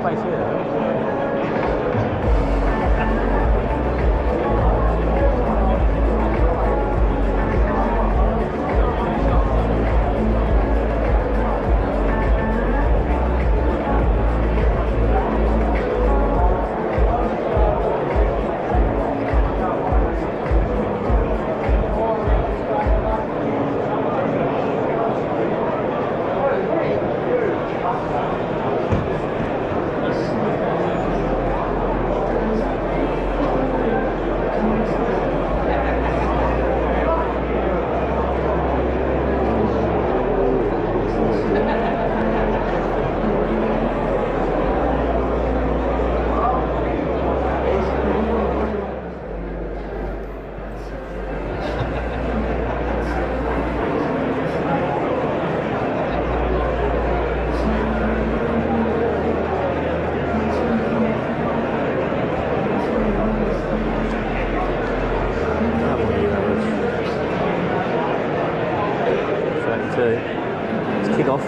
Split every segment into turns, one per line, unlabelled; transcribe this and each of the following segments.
space here. Let's kick off.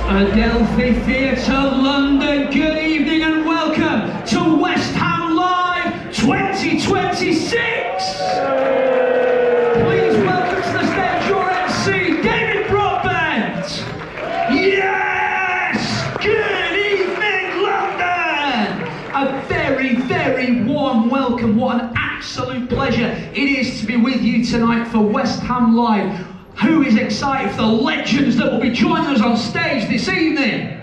Adelphi Theatre, London, good evening and welcome to West Ham Live 2026! Please welcome to the stage your MC, David Broadbent! Yes! Good evening, London! A very, very warm welcome. What an absolute pleasure it is to be with you tonight for West Ham Live. Who is excited for the legends that will be joining us on stage this evening?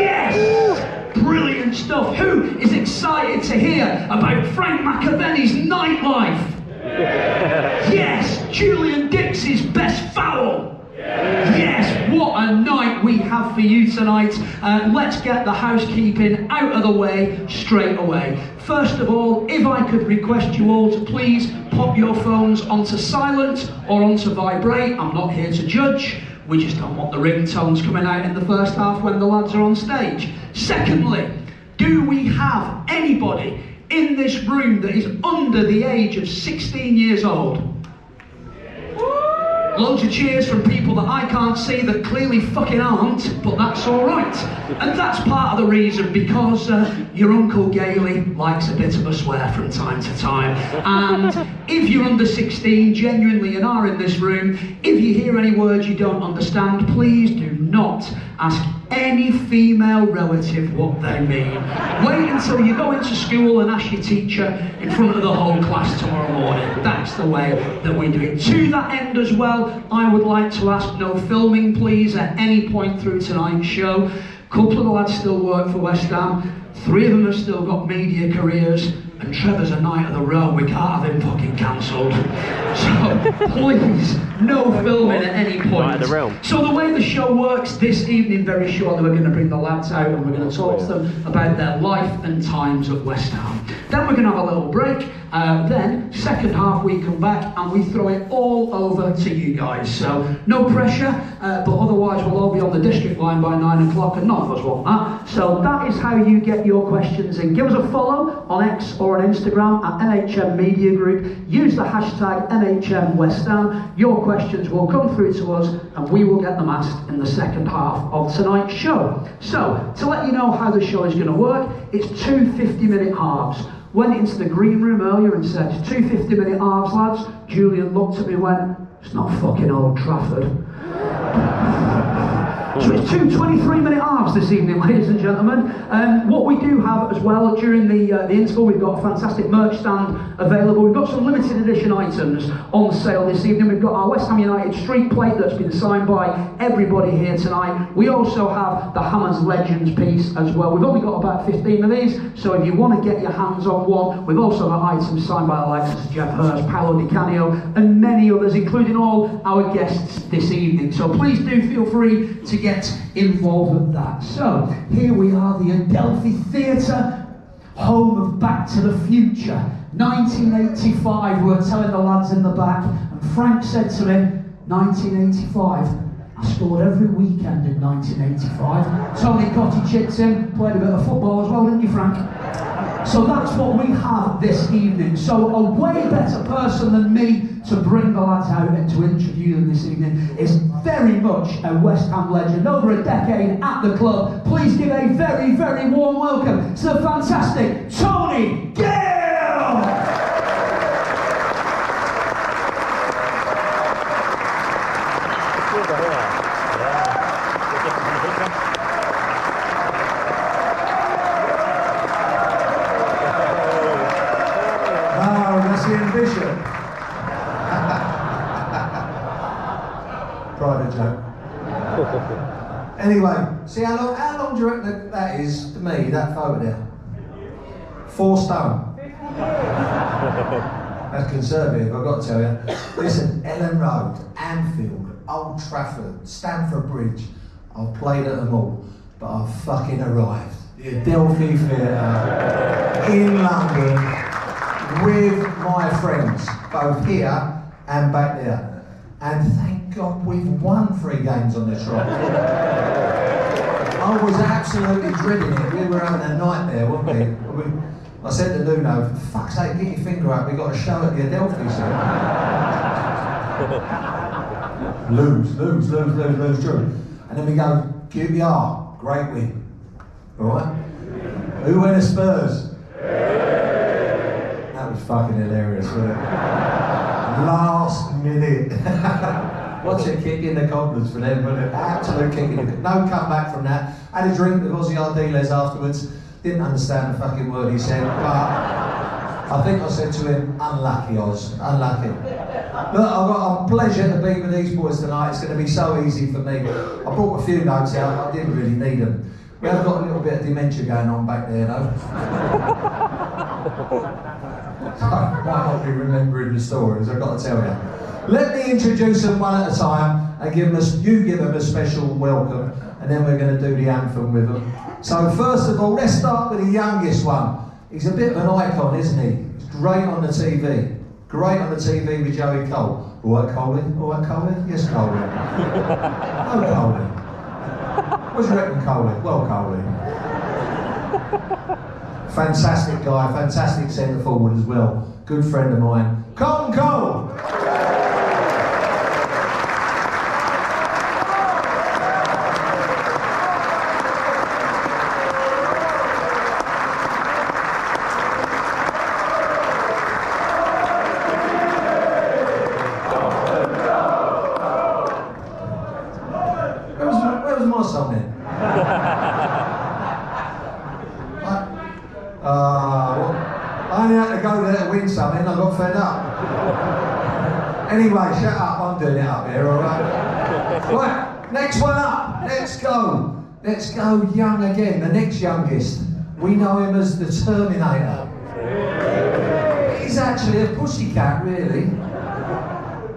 Yes! Brilliant stuff. Who is excited to hear about Frank McAvennie's nightlife? Yes! Julian Dix's best foul. Yes, what a night we have for you tonight. Let's get the housekeeping out of the way straight away. First of all, if I could request you all to please pop your phones onto silent or onto vibrate. I'm not here to judge. We just don't want the ringtones coming out in the first half when the lads are on stage. Secondly, do we have anybody in this room that is under the age of 16 years old? Loads of cheers from people that I can't see that clearly fucking aren't, but that's alright. And that's part of the reason, because your Uncle Gale likes a bit of a swear from time to time. And if you're under 16 genuinely and are in this room, if you hear any words you don't understand, please do not ask any female relative what they mean. Wait until you go into school and ask your teacher in front of the whole class tomorrow morning. That's the way that we do it. To that end as well, I would like to ask no filming please at any point through tonight's show. A couple of the lads still work for West Ham, 3 of them have still got media careers, and Trevor's a night of the row, we can't have him fucking cancelled. So please, no filming at any point. So the way the show works this evening, very shortly we're going to bring the lads out and we're going to talk to them about their life and times at West Ham. Then we're going to have a little break. Then, second half, we come back and we throw it all over to you guys. So, no pressure, but otherwise we'll all be on the district line by 9 o'clock and none of us want that. So that is how you get your questions in. Give us a follow on X or on Instagram at NHM Media Group. Use the hashtag NHM West Ham. Your questions will come through to us and we will get them asked in the second half of tonight's show. So, to let you know how the show is going to work, it's 2 50-minute halves. Went into the green room earlier and said, 2 50-minute halves, lads. Julian looked at me and went, it's not fucking Old Trafford. So it's two 23-minute halves this evening, ladies and gentlemen. What we do have as well during the interval, we've got a fantastic merch stand available. We've got some limited edition items on sale this evening. We've got our West Ham United street plate that's been signed by everybody here tonight. We also have the Hammers Legends piece as well. We've only got about 15 of these, so if you want to get your hands on one, we've also got items signed by the likes of Jeff Hurst, Paolo Di Canio, and many others, including all our guests this evening. So please do feel free to get involved with that. So here we are, the Adelphi Theatre, home of Back to the Future. 1985, we were telling the lads in the back, and Frank said to me, 1985, I scored every weekend in 1985. Tony Cottee chipped in, played a bit of football as well, didn't you, Frank? So that's what we have this evening. So a way better person than me to bring the lads out and to interview them this evening is very much a West Ham legend, over a decade at the club. Please give a very, very warm welcome to the fantastic Tony Gale!
Ambition. Private joke. Anyway, see how long do you reckon that is to me, that photo there? 4 stone. That's conservative, I've got to tell you. Listen, Ellen Road, Anfield, Old Trafford, Stamford Bridge, I've played at them all, but I've fucking arrived. The Adelphi Theatre in London, with my friends, both here and back there. And thank God we've won 3 games on the trot. I was absolutely dreading it. We were having a nightmare, weren't we? I said to Nuno, for fuck's sake, get your finger out, we've got a show at the Adelphi soon. lose, true. And then we go, QPR, great win. Alright? Who went to Spurs? That was fucking hilarious, wasn't it? Last minute. What's a kick in the cobblers for them, wasn't it? Absolute kick in the cobblers. No comeback from that. Had a drink with Ozzy Ardiles afterwards. Didn't understand the fucking word he said, but I think I said to him, unlucky Oz, unlucky. Look, I've got a pleasure to be with these boys tonight. It's going to be so easy for me. I brought a few notes out, I didn't really need them. We have got a little bit of dementia going on back there, though. So I might not be remembering the stories, I've got to tell you. Let me introduce them one at a time and give them a special welcome, and then we're going to do the anthem with them. So first of all, let's start with the youngest one. He's a bit of an icon, isn't he? He's great on the TV. Great on the TV with Joey Cole. All right, Coley? All right, Coley? Yes, Coley. No, Coley. What do you reckon, Coley? Well, Coley. Fantastic guy, fantastic centre forward as well. Good friend of mine. Carlton Cole! Where was my song then? I only had to go there to win something, I got fed up. Anyway, shut up, I'm doing it up here, alright? Right, next one up, let's go. Let's go young again, the next youngest. We know him as the Terminator. He's actually a pussycat, really.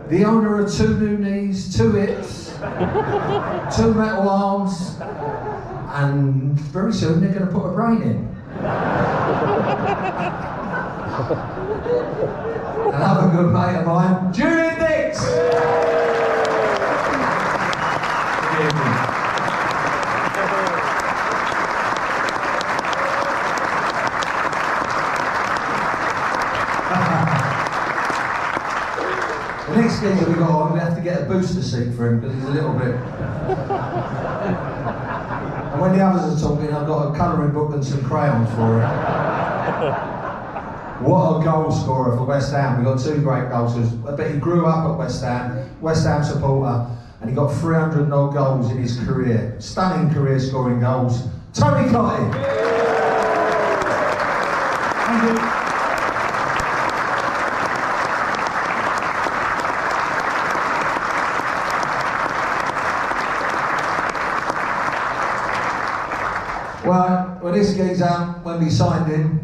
The owner of 2 new knees, 2 hips, 2 metal arms, and very soon they're going to put a brain in. Another good mate of mine, Julian. The next gig that we got on, we have to get a booster seat for him because he's a little bit. And when the others are talking, I've got a colouring book and some crayons for him. What a goal scorer for West Ham. We've got 2 great goal scorers. But he grew up at West Ham supporter. and he got 300 and odd goals in his career. Stunning career scoring goals. Tony Cottee.
Thank you.
Well, this geezer, when we signed him,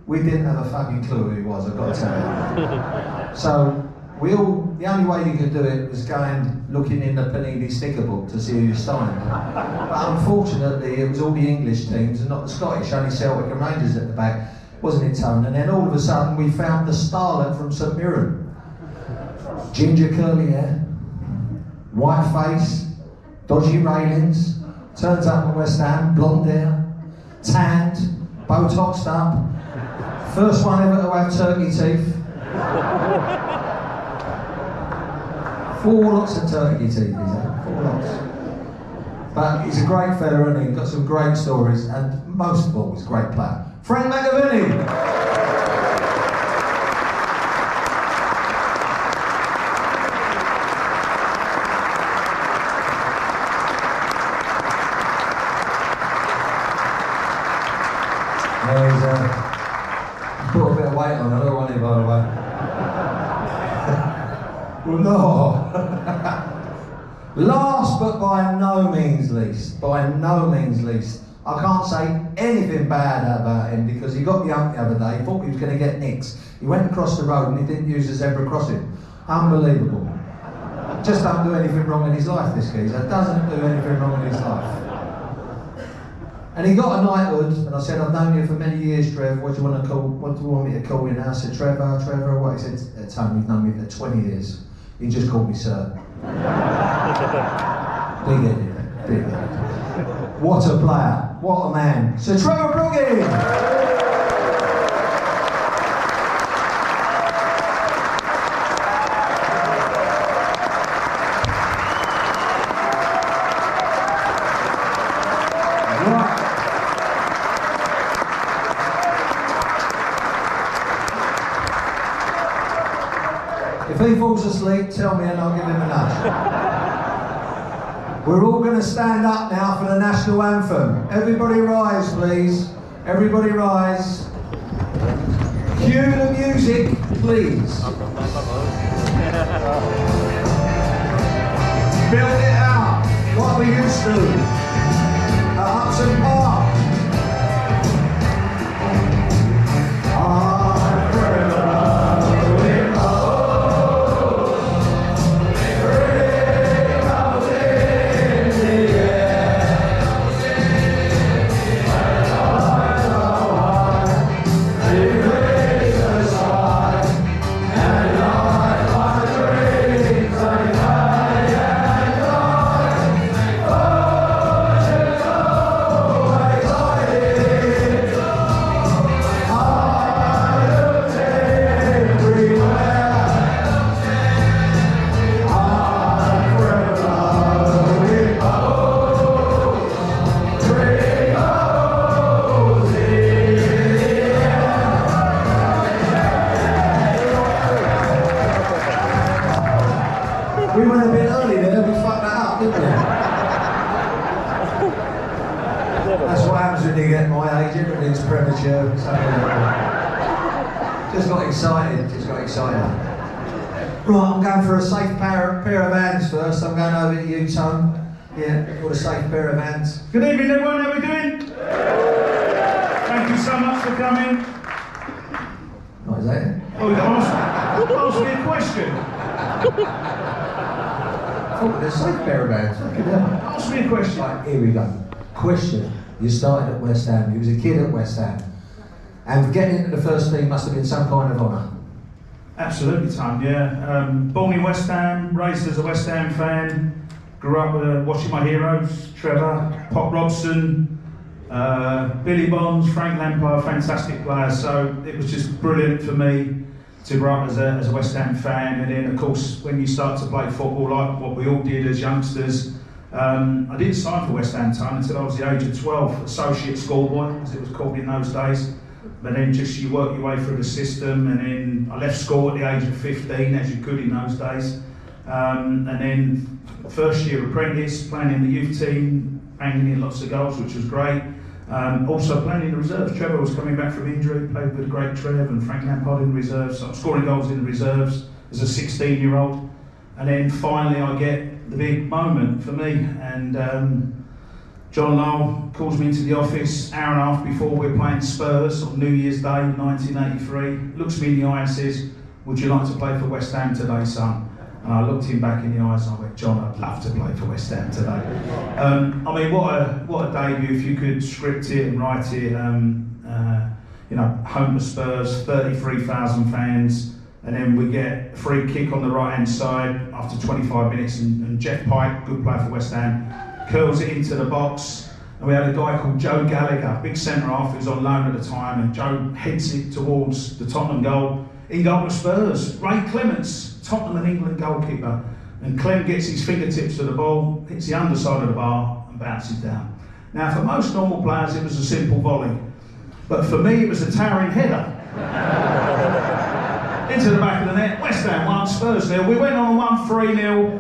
we didn't have a fucking clue who he was, I've got to tell you. So, the only way you could do it was going looking in the Panini sticker book to see who you signed. But unfortunately, it was all the English teams and not the Scottish, only Celtic and Rangers at the back, wasn't it, Tone? And then all of a sudden, we found the starlet from St Mirren. Ginger curly hair, white face, dodgy railings, turns up at West Ham, blonde hair, tanned, Botoxed up, first one ever to have turkey teeth. 4 lots of turkey teeth, he's had, 4 lots. But he's a great fella, and he's got some great stories, and most of all, he's a great player. Frank McAvennie! He's put a bit of weight on, I don't want him, by the way. Well, no. Last but by no means least, I can't say anything bad about him because he got the hump the other day, he thought he was going to get nicks. He went across the road and he didn't use the zebra crossing. Unbelievable. Just don't do anything wrong in his life, this geezer. Doesn't do anything wrong in his life. And he got a knighthood, and I said, I've known you for many years, Trev, what do you want me to call you now? I said, Trevor, what? He said, Tony, you've known me for 20 years. He just called me sir. Big-headed. What a player, what a man. So Trevor Brooking! If he falls asleep, tell me and I'll give him a nudge. We're all going to stand up now for the national anthem. Everybody rise, please. Everybody rise. Cue the music, please. Build it out, what we used to. At Upton Park. We went a bit early there, we fucked that up, didn't we? That's what happens when you get my age, everything's premature. Just got excited. Right, I'm going for a safe pair of hands first. I'm going over to you, Tone. Yeah, for a safe pair of hands.
Good evening, everyone. How are we doing? Thank you so much for coming.
What is that?
Oh, ask me a question.
Oh, there's a safe pair of hands.
Ask me a question.
Right, here we go. Question. You started at West Ham. You was a kid at West Ham. And getting into the first team must have been some kind of honour.
Absolutely, Tom, yeah. Born in West Ham, raised as a West Ham fan. Grew up watching my heroes, Trevor, Pop Robson, Billy Bonds, Frank Lampard, fantastic players. So it was just brilliant for me to grow up as a West Ham fan. And then, of course, when you start to play football like what we all did as youngsters, I didn't sign for West Ham until I was the age of 12, associate schoolboy, as it was called in those days. But then just you work your way through the system, and then I left school at the age of 15, as you could in those days. And then first year apprentice, playing in the youth team, banging in lots of goals, which was great. Also playing in the reserves. Trevor was coming back from injury, played with a great Trev and Frank McAvennie in the reserves. So I'm scoring goals in the reserves as a 16-year-old. And then finally I get the big moment for me. And John Lowell calls me into the office hour and a half before we're playing Spurs on New Year's Day 1983. Looks me in the eye and says, "Would you like to play for West Ham today, son?" And I looked him back in the eyes and I went, "John, I'd love to play for West Ham today." I mean, what a debut if you could script it and write it. You know, home to Spurs, 33,000 fans, and then we get a free kick on the right-hand side after 25 minutes, and Jeff Pike, good player for West Ham, curls it into the box. And we had a guy called Joe Gallagher, big centre-half, who was on loan at the time, and Joe heads it towards the Tottenham goal. In goal to Spurs, Ray Clements, Tottenham and England goalkeeper. And Clem gets his fingertips to the ball, hits the underside of the bar and bounces down. Now for most normal players it was a simple volley, but for me it was a towering header. Into the back of the net, West Ham 1, Spurs 0. We went on 1-3-0.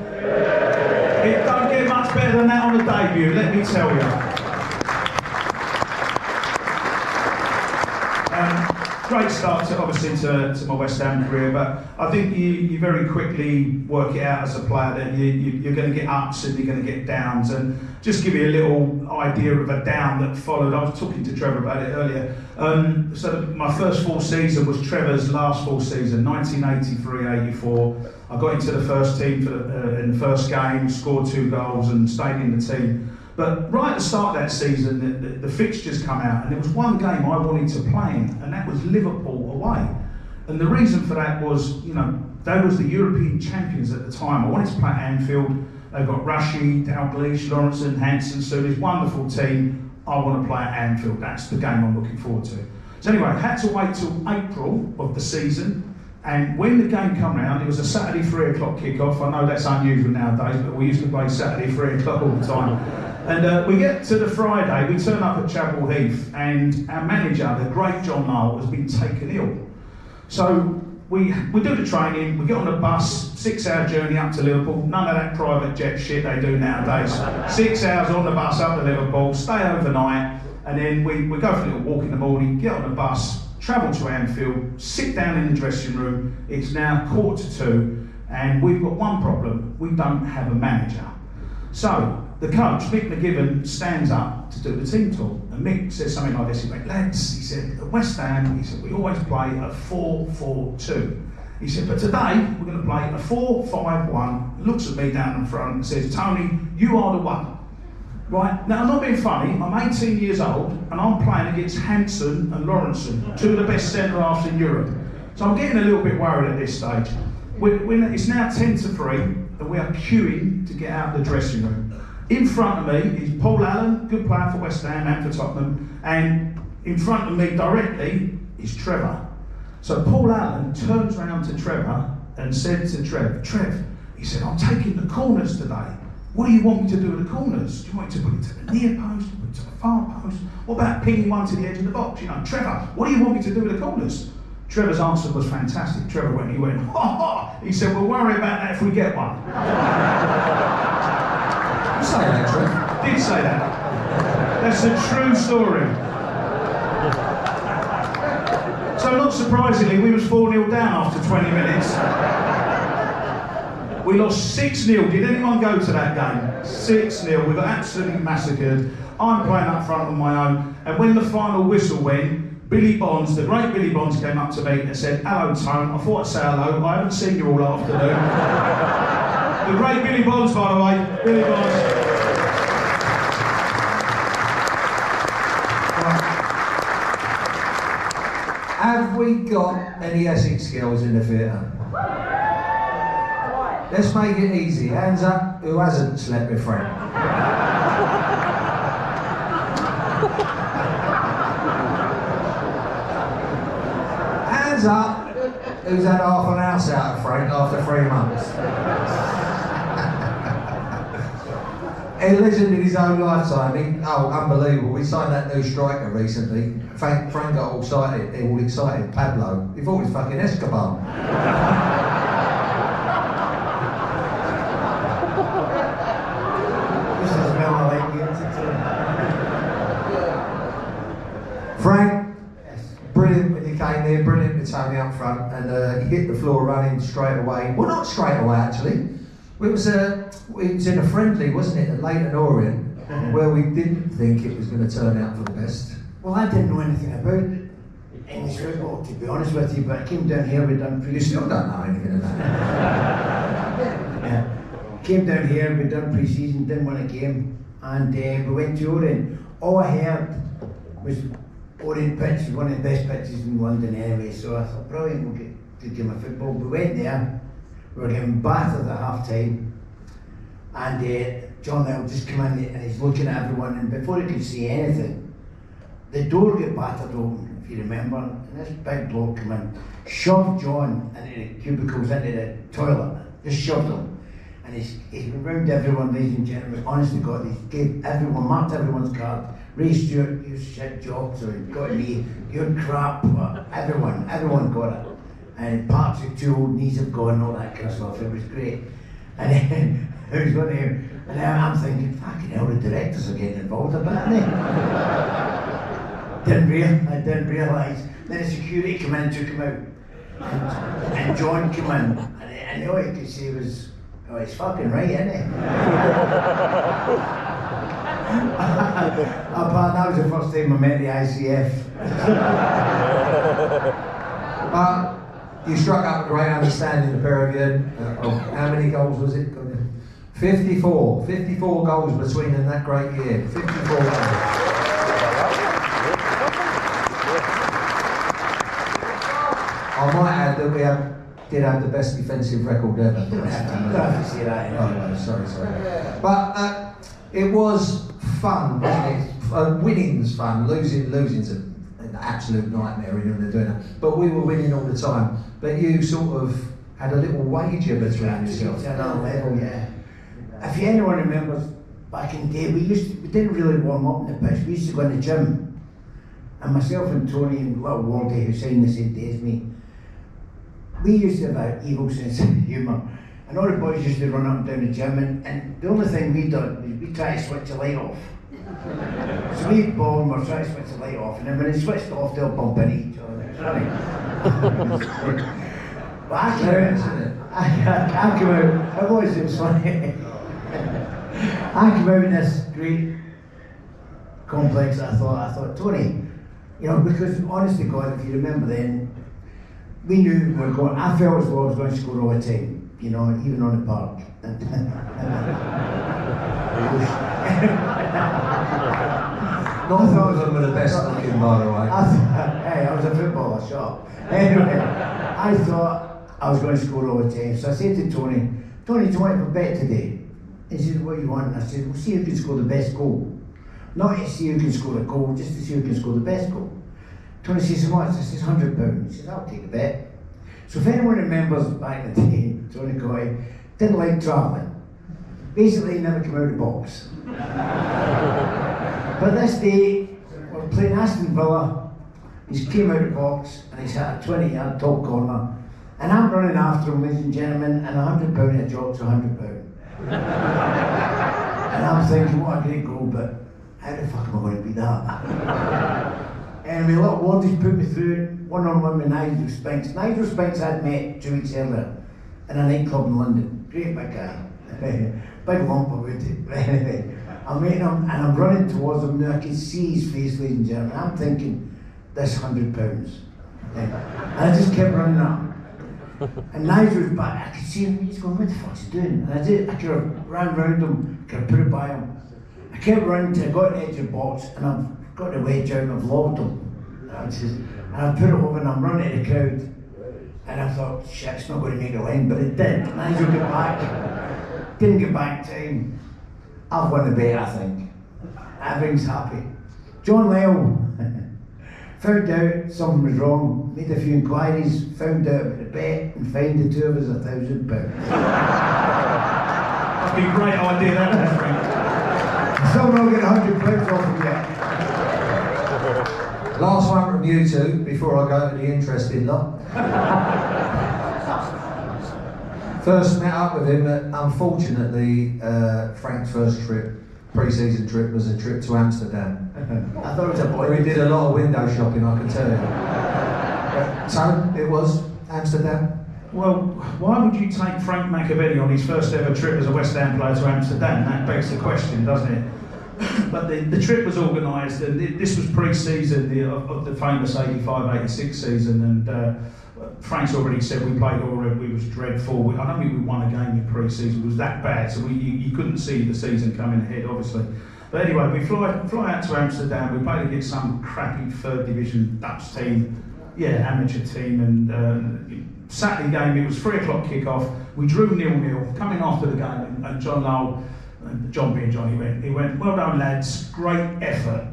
It don't get much better than that on the debut, let me tell you. Great start to my West Ham career, but I think you very quickly work it out as a player that you're going to get ups and you're going to get downs. And just give you a little idea of a down that followed. I was talking to Trevor about it earlier. So my first full season was Trevor's last full season, 1983-84. I got into the first team in the first game, scored 2 goals and stayed in the team. But right at the start of that season, the fixtures come out, and there was one game I wanted to play in, and that was Liverpool away. And the reason for that was, you know, they was the European champions at the time. I wanted to play at Anfield. They've got Rashid, Dalglish, Lawrenson, Hansen, so this wonderful team. I want to play at Anfield. That's the game I'm looking forward to. So anyway, I had to wait till April of the season. And when the game come round, it was a Saturday 3 o'clock kick-off. I know that's unusual nowadays, but we used to play Saturday 3 o'clock all the time. And we get to the Friday, we turn up at Chapel Heath, and our manager, the great John Lowell, has been taken ill. So we do the training, we get on the bus, 6-hour journey up to Liverpool, none of that private jet shit they do nowadays. 6 hours on the bus up to Liverpool, stay overnight, and then we go for a little walk in the morning, get on the bus, travel to Anfield, sit down in the dressing room. It's now 1:45, and we've got one problem: we don't have a manager. So the coach, Mick McGivern, stands up to do the team talk, and Mick says something like this. He went, "Lads," he said, "at West Ham," he said, "we always play a 4-4-2. He said, "but today we're going to play a 4-5-1. Looks at me down in front and says, "Tony, you are the one." Right, now I'm not being funny, I'm 18 years old and I'm playing against Hansen and Lawrenson, 2 of the best centre-halves in Europe. So I'm getting a little bit worried at this stage. It's now 10-3 and we are queuing to get out of the dressing room. In front of me is Paul Allen, good player for West Ham and for Tottenham, and in front of me directly is Trevor. So Paul Allen turns around to Trevor and said to Trev, he said, "I'm taking the corners today. What do you want me to do with the corners? Do you want me to put it to the near post, put it to the far post? What about pinging one to the edge of the box? You know, Trevor, what do you want me to do with the corners?" Trevor's answer was fantastic. Trevor went, "Ha ha!" He said, "We'll worry about that if we get one."
You say that, Trev?
Did say that. That's a true story. So not surprisingly, we was 4-0 down after 20 minutes. We lost 6-0. Did anyone go to that game? 6-0. We got absolutely massacred. I'm playing up front on my own. And when the final whistle went, Billy Bonds, the great Billy Bonds, came up to me and said, "Hello, Tone. I thought I'd say hello. I haven't seen you all afternoon." The great Billy Bonds, by the way. Billy Bonds.
Have we got any Essex girls in the theatre? Let's make it easy. Hands up, who hasn't slept with Frank? Hands up, who's had half an house out of Frank after 3 months? A legend in his own lifetime. Unbelievable. He signed that new striker recently. Frank got all excited. Pablo. He thought he was fucking Escobar. Frank, brilliant when you came here, brilliant with Tony up front, and he hit the floor running straight away. Well, not straight away actually. It was in a friendly, wasn't it, at Leighton Orient, where we didn't think it was going to turn out for the best.
Well, I didn't know anything about English football, to be honest with you, but I came down here, we'd done
You still don't know anything about it.
Yeah. Came down here, we'd done pre-season, didn't win a game, and we went to Orient. All I heard was Orient pitch was one of the best pitches in London anyway, so I thought, brilliant, we'll get a good game of football. We went there, we were getting battered at half time, and John Lyle just come in and he's looking at everyone, and before he could say anything, the door got battered open, if you remember, and this big bloke come in, shoved John into the cubicles, into the toilet, just shoved him. And he's round everyone, ladies and gentlemen, honest to God, he gave everyone, marked everyone's card. Ray Stewart, you shit job, so he got me, you're crap, everyone got it. And parts of 2 old knees have gone, all that kind of stuff, it was great. And then, I was going to him, and then I'm thinking, fucking hell, the directors are getting involved a bit, aren't they? I didn't realise. Then the security came in and took him out. And John came in, and all you could see was, oh, he's fucking right, isn't he? That was the first time I met the ICF.
You struck up a great understanding, the pair of you. How many goals was it? 54. 54 goals between them that great year. 54 goals. I might add that we did have the best defensive record ever.
You don't have to say that.
No, sorry. But it was fun, wasn't it? Winning's fun, losing's an absolute nightmare when they're doing that. But we were winning all the time. But you sort of had a little wager between yourselves.
To another level, yeah. If anyone remembers, back in the day, we didn't really warm up in the pitch. We used to go in the gym. And myself and Tony and little Wardy, who signed the same day as me, we used to have an evil sense of humour. And all the boys used to run up and down the gym, and the only thing we done was we tried to switch the light off. So we'd ball and we're trying to switch the light off, and then when it switched off, they'll bump into each other. It's funny. But I came out, it was funny. I came out in this great complex that I thought, Tony, you know, because honest to God, if you remember then, we knew we were going, I felt as though I was going to score all the time, you know, even on the park.
Not all of them were the best looking, by the way.
Hey, I was a footballer, sure. Anyway, I thought I was going to score all the time, so I said to Tony, do you want to have a bet today? He said, what do you want? And I said, we'll see who can score the best goal. Not to see who can score a goal, just to see who can score the best goal. Tony says, how much? I says, £100. He says, I'll take the bet. So if anyone remembers back in the day, Tony Cottee didn't like travelling. Basically, he never came out of the box. But this day, we're playing Aston Villa, he's came out of the box and he's hit a 20-yard top corner. And I'm running after him, ladies and gentlemen, and £100 a job to £100. And I'm thinking, what a great goal, but how the fuck am I going to beat that? And my little Wardies put me through one-on-one with Nigel Spinks. Nigel Spinks I'd met 2 weeks earlier in a nightclub in London. Great big guy. Big lump of wood. Anyway, I'm meeting him and I'm running towards him. Now I can see his face, ladies and gentlemen. I'm thinking, this £100. And I just kept running up. And Nigel's back, I could see him, he's going, what the fuck's he doing? And I kind of ran round him, kind of put it by him. I kept running till I got to the edge of the box and I've got the wedge out and I've lobbed him. And I put it over and I'm running to the crowd. And I thought, shit, it's not going to make a line, but it did. Nigel got back, didn't get back in time. I've won the bet, I think. Everything's happy. John Lyle found out something was wrong, made a few inquiries, found out about the bet, and fined the 2 of us £1,000.
That'd be a great idea, that, Frank.
Still not get £100 off him yet.
Last one from you two, before I go to the interesting lot. First met up with him at, unfortunately, Frank's first trip pre-season trip was a trip to Amsterdam.
I thought it was a boy.
We did a lot of window shopping, I can tell you. So, it was Amsterdam.
Well, why would you take Frank McAvennie on his first ever trip as a West Ham player to Amsterdam? That begs the question, doesn't it? But the trip was organised, and this was pre-season of the famous 85-86 season, and Frank's already said we played already, we was dreadful. I don't think we won a game in pre-season, it was that bad, so you couldn't see the season coming ahead, obviously. But anyway, we fly out to Amsterdam, we played against some crappy third division Dutch team, amateur team, and Saturday game, it was 3 o'clock kick-off, we drew 0-0, coming after the game, and John Lowell, John being John, he went, well done lads, great effort.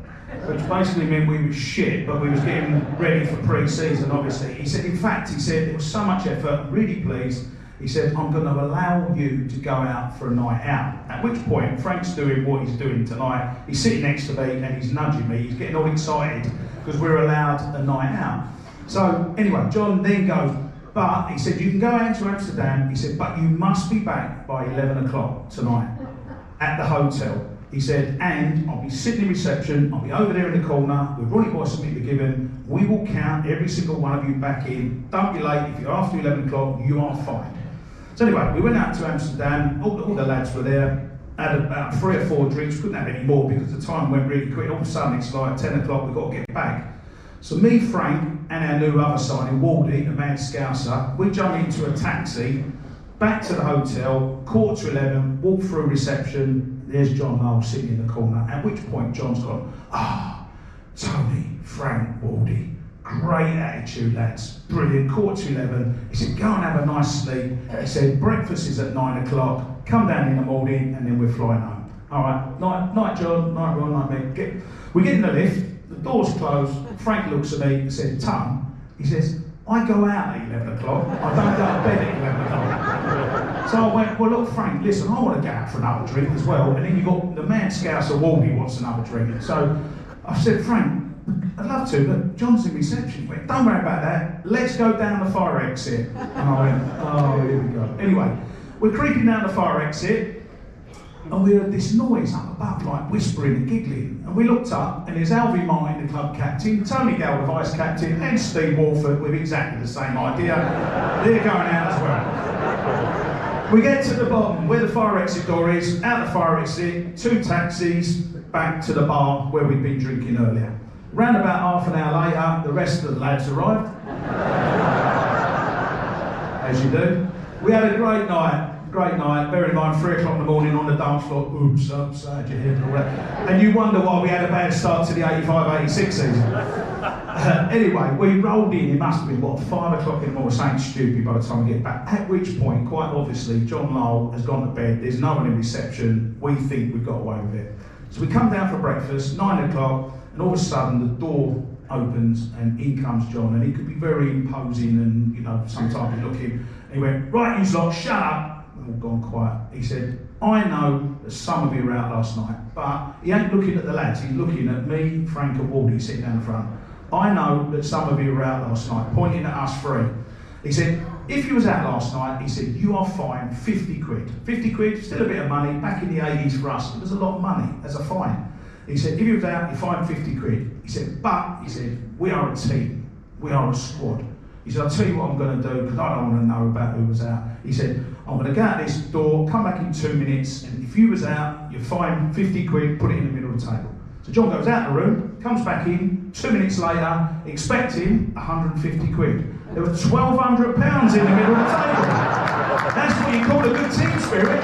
Which basically meant we were shit, but we was getting ready for pre-season, obviously. He said, in fact, there was so much effort, I'm really pleased. He said, I'm going to allow you to go out for a night out. At which point, Frank's doing what he's doing tonight. He's sitting next to me and he's nudging me. He's getting all excited because we're allowed a night out. So anyway, John then goes, but he said, you can go out to Amsterdam. He said, but you must be back by 11 o'clock tonight at the hotel. He said, and I'll be sitting in reception, I'll be over there in the corner with Ronnie Boyce and Mick McGibbon. We will count every single one of you back in. Don't be late. If you're after 11 o'clock, you are fine. So anyway, we went out to Amsterdam. All the lads were there. Had about 3 or 4 drinks. Couldn't have any more because the time went really quick. All of a sudden, it's like 10 o'clock. We've got to get back. So me, Frank, and our new other signing, Waldy, the man Scouser, we jump into a taxi, back to the hotel, 11:15, walk through reception. There's John Lowell sitting in the corner, at which point John's gone, Tony, Frank, Waldy, great attitude lads, brilliant, 11:15. He said, go and have a nice sleep. He said, breakfast is at 9 o'clock, come down in the morning and then we're flying home. All right, night John, night Ron, night Mick. We get in the lift, the door's closed, Frank looks at me and said, Tom, he says, I go out at 11 o'clock, I don't go to bed at 11 o'clock. So I went, well look Frank, listen, I want to go out for another drink as well, and then you got the man Scouser Waldy wants another drink. So I said, Frank, I'd love to, but John's in reception. He went, don't worry about that, let's go down the fire exit. And I went, oh, here we go. Anyway, we're creeping down the fire exit, and we heard this noise up above, like whispering and giggling. And we looked up, and there's Alfie Martin, the club captain, Tony Gale, the vice captain, and Steve Walford with exactly the same idea. They're going out as well. We get to the bottom, where the fire exit door is, out the fire exit, 2 taxis, back to the bar where we'd been drinking earlier. Round about half an hour later, the rest of the lads arrived. As you do. We had a great night. Bear in mind, 3 o'clock in the morning on the dance floor, oops, upside your head and all that. And you wonder why we had a bad start to the 85-86 season. Anyway, we rolled in, it must have been, 5 o'clock in the morning, something stupid by the time we get back. At which point, quite obviously, John Lowell has gone to bed, there's no one in reception, we think we've got away with it. So we come down for breakfast, 9 o'clock, and all of a sudden the door opens and in comes John, and he could be very imposing and, sometimes looking. And he went, right, you lot, shut up. All gone quiet. He said, I know that some of you were out last night, but he ain't looking at the lads, he's looking at me, Frank and Waldy sitting down the front. I know that some of you were out last night, pointing at us 3. He said, if you was out last night, he said, you are fined 50 quid. 50 quid, still a bit of money, back in the 80s for us, it was a lot of money as a fine. He said, if you was out, you're fined 50 quid. He said, we are a team, we are a squad. He said, I'll tell you what I'm going to do, because I don't want to know about who was out. He said, I'm going to go out this door, come back in 2 minutes, and if you was out, you're fined 50 quid, put it in the middle of the table. So John goes out the room, comes back in, 2 minutes later, expecting 150 quid. There were £1,200 in the middle of the table. That's what you call a good team spirit.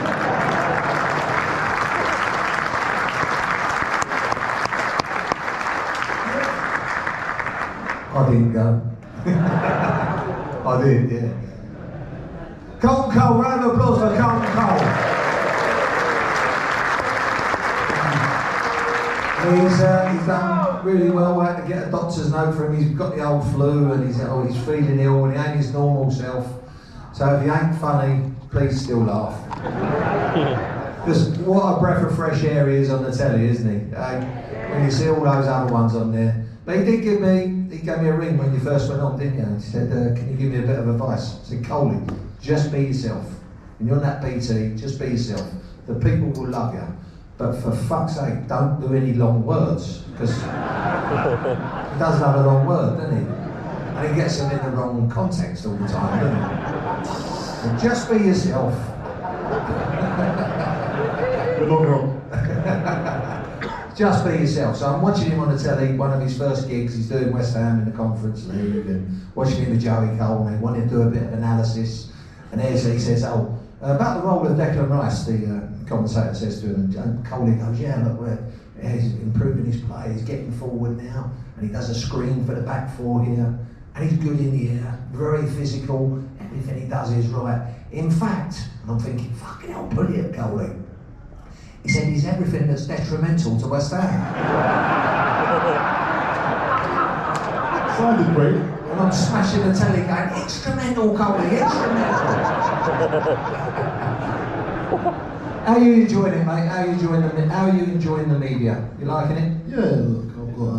I didn't go. I did, yeah. Carlton Cole, round of applause for Carlton Cole. He's done really well. We had to get a doctor's note for him. He's got the old flu and he's feeling ill and he ain't his normal self. So if he ain't funny, please still laugh. Because what a breath of fresh air he is on the telly, isn't he? When you see all those other ones on there. But he gave me a ring when you first went on, didn't you? He said, can you give me a bit of advice? I said, Coley, just be yourself. When you're on that BT, just be yourself. The people will love you. But for fuck's sake, don't do any long words, because he doesn't have a long word, doesn't he? And he gets them in the wrong context all the time, doesn't he? So just be yourself.
You're not wrong.
Just be yourself. So I'm watching him on the telly, one of his first gigs, he's doing West Ham in the Conference League, and watching him with Joey Cole, and wanting to do a bit of analysis. And there's, he says, about the role of Declan Rice, the commentator says to him, and Coley goes, yeah, look, he's improving his play, he's getting forward now, and he does a screen for the back four here, and he's good in the air, very physical, everything he does is right. In fact, and I'm thinking, fucking hell, brilliant, Coley. He said he's everything that's detrimental to West Ham.
Sounded great.
And I'm smashing the telly going, instrumental, Coley, instrumental. How are you enjoying it, mate? How are you enjoying the media? You liking it?
Yeah, look, I've got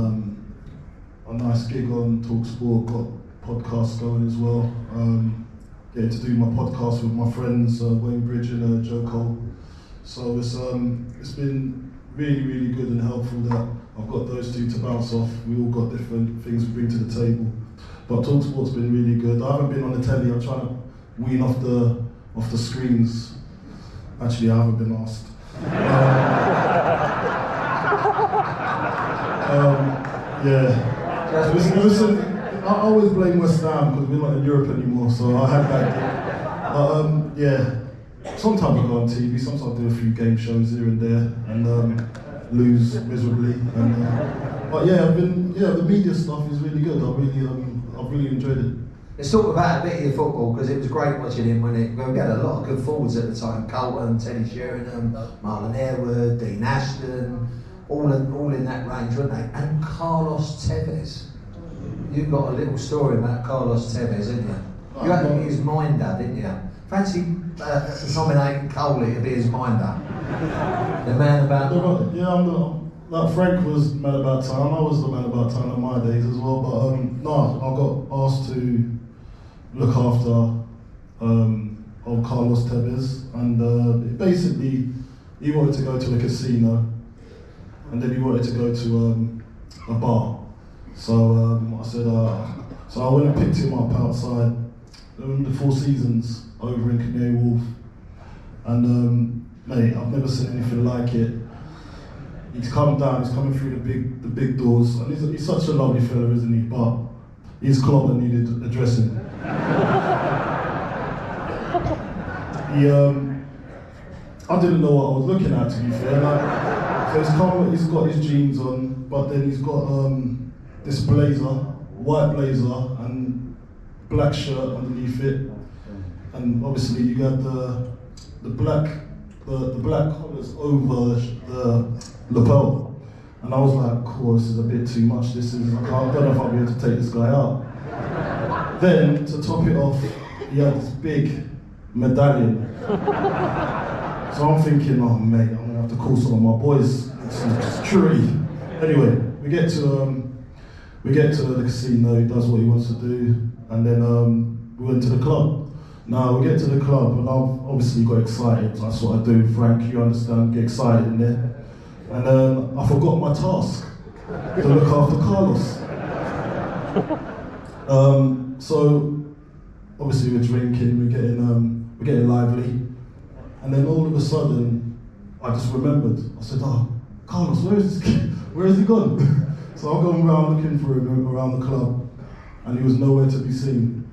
a nice gig on TalkSport, got podcasts going as well. Getting to do my podcast with my friends, Wayne Bridge and Joe Cole. So it's been really, really good and helpful that I've got those two to bounce off. We all got different things we bring to the table. But TalkSport's been really good. I haven't been on the telly, I'm trying to wean off the screens. Actually, I haven't been asked. Yeah. Listen, I always blame West Ham because we're not in Europe anymore, so I had that gig. Yeah. Sometimes I go on TV, sometimes I do a few game shows here and there, and lose miserably. But yeah, the media stuff is really good. I've really enjoyed it.
Let's talk about a bit of your football, because it was great watching him when we had a lot of good forwards at the time. Carlton, Teddy Sheringham, Marlon Harewood, Dean Ashton, all in that range, weren't they? And Carlos Tevez. You've got a little story about Carlos Tevez, haven't you? You had to be his minder, didn't you? Fancy nominating Coley to be his minder. The man about...
Yeah, like Frank was man about town, I was the man about town in my days as well, but no, I got asked to look after old Carlos Tevez, and basically he wanted to go to a casino, and then he wanted to go to a bar. So I said, so I went and picked him up outside the Four Seasons over in Canary Wharf, and mate, I've never seen anything like it. He's come down, he's coming through the big doors, and he's such a lovely fella, isn't he? But his clobber needed addressing. I didn't know what I was looking at, to be fair. So he's got his jeans on, but then he's got this blazer, white blazer, and black shirt underneath it, and obviously you got the black collars over the lapel, and I was like, cool, this is a bit too much. I don't know if I'll be able to take this guy out. Then to top it off, he had this big medallion. So I'm thinking, oh mate, I'm gonna have to call some of my boys. It's true. Anyway, we get to the casino. He does what he wants to do, and then we went to the club. Now we get to the club, and I've obviously got excited. That's what I do, Frank. You understand? Get excited in there, and I forgot my task to look after Carlos. So obviously we're drinking, we're getting lively, and then all of a sudden I just remembered. I said, "Oh, Carlos, where is this kid? Where has he gone?" So I'm going around looking for him around the club, and he was nowhere to be seen.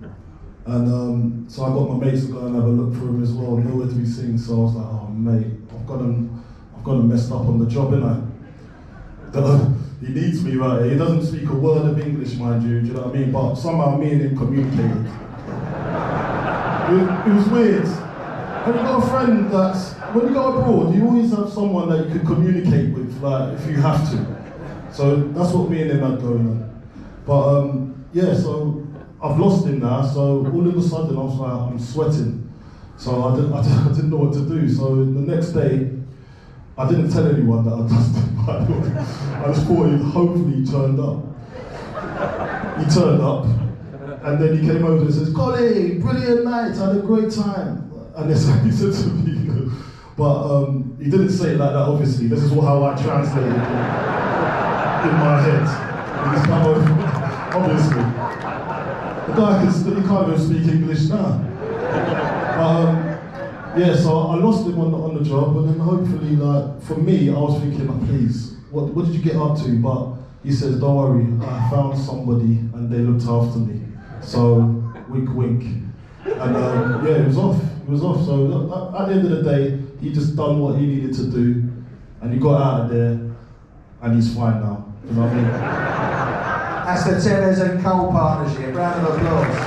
And so I got my mates to go and have a look for him as well, nowhere to be seen. So I was like, "Oh mate, I've got him messed up on the job, innit? He needs me right here. He doesn't speak a word of English, mind you, do you know what I mean? But somehow me and him communicated. It was weird. Have you got a friend that's, when you go abroad, you always have someone that you can communicate with, like, if you have to. So that's what me and him had going on. But yeah, so I've lost him now, so all of a sudden I was like, I'm sweating. So I didn't know what to do. So the next day, I didn't tell anyone that I'd lost him, by the way. I just thought hopefully he turned up. He turned up, and then he came over and says, "Cottee, brilliant night, I had a great time." And he said to me, But he didn't say it like that, obviously. This is how I translated it in my head. It's kind of, obviously. The guy he can't even speak English now. But yeah, so I lost him on the job, and then hopefully, like, for me, I was thinking, like, please, what did you get up to? But he says, don't worry, I found somebody and they looked after me. So, wink, wink. And yeah, it was off. So at the end of the day, he just done what he needed to do, and he got out of there, and he's fine now. You know what I mean?
That's the Tevez and Cole partnership. Round of applause.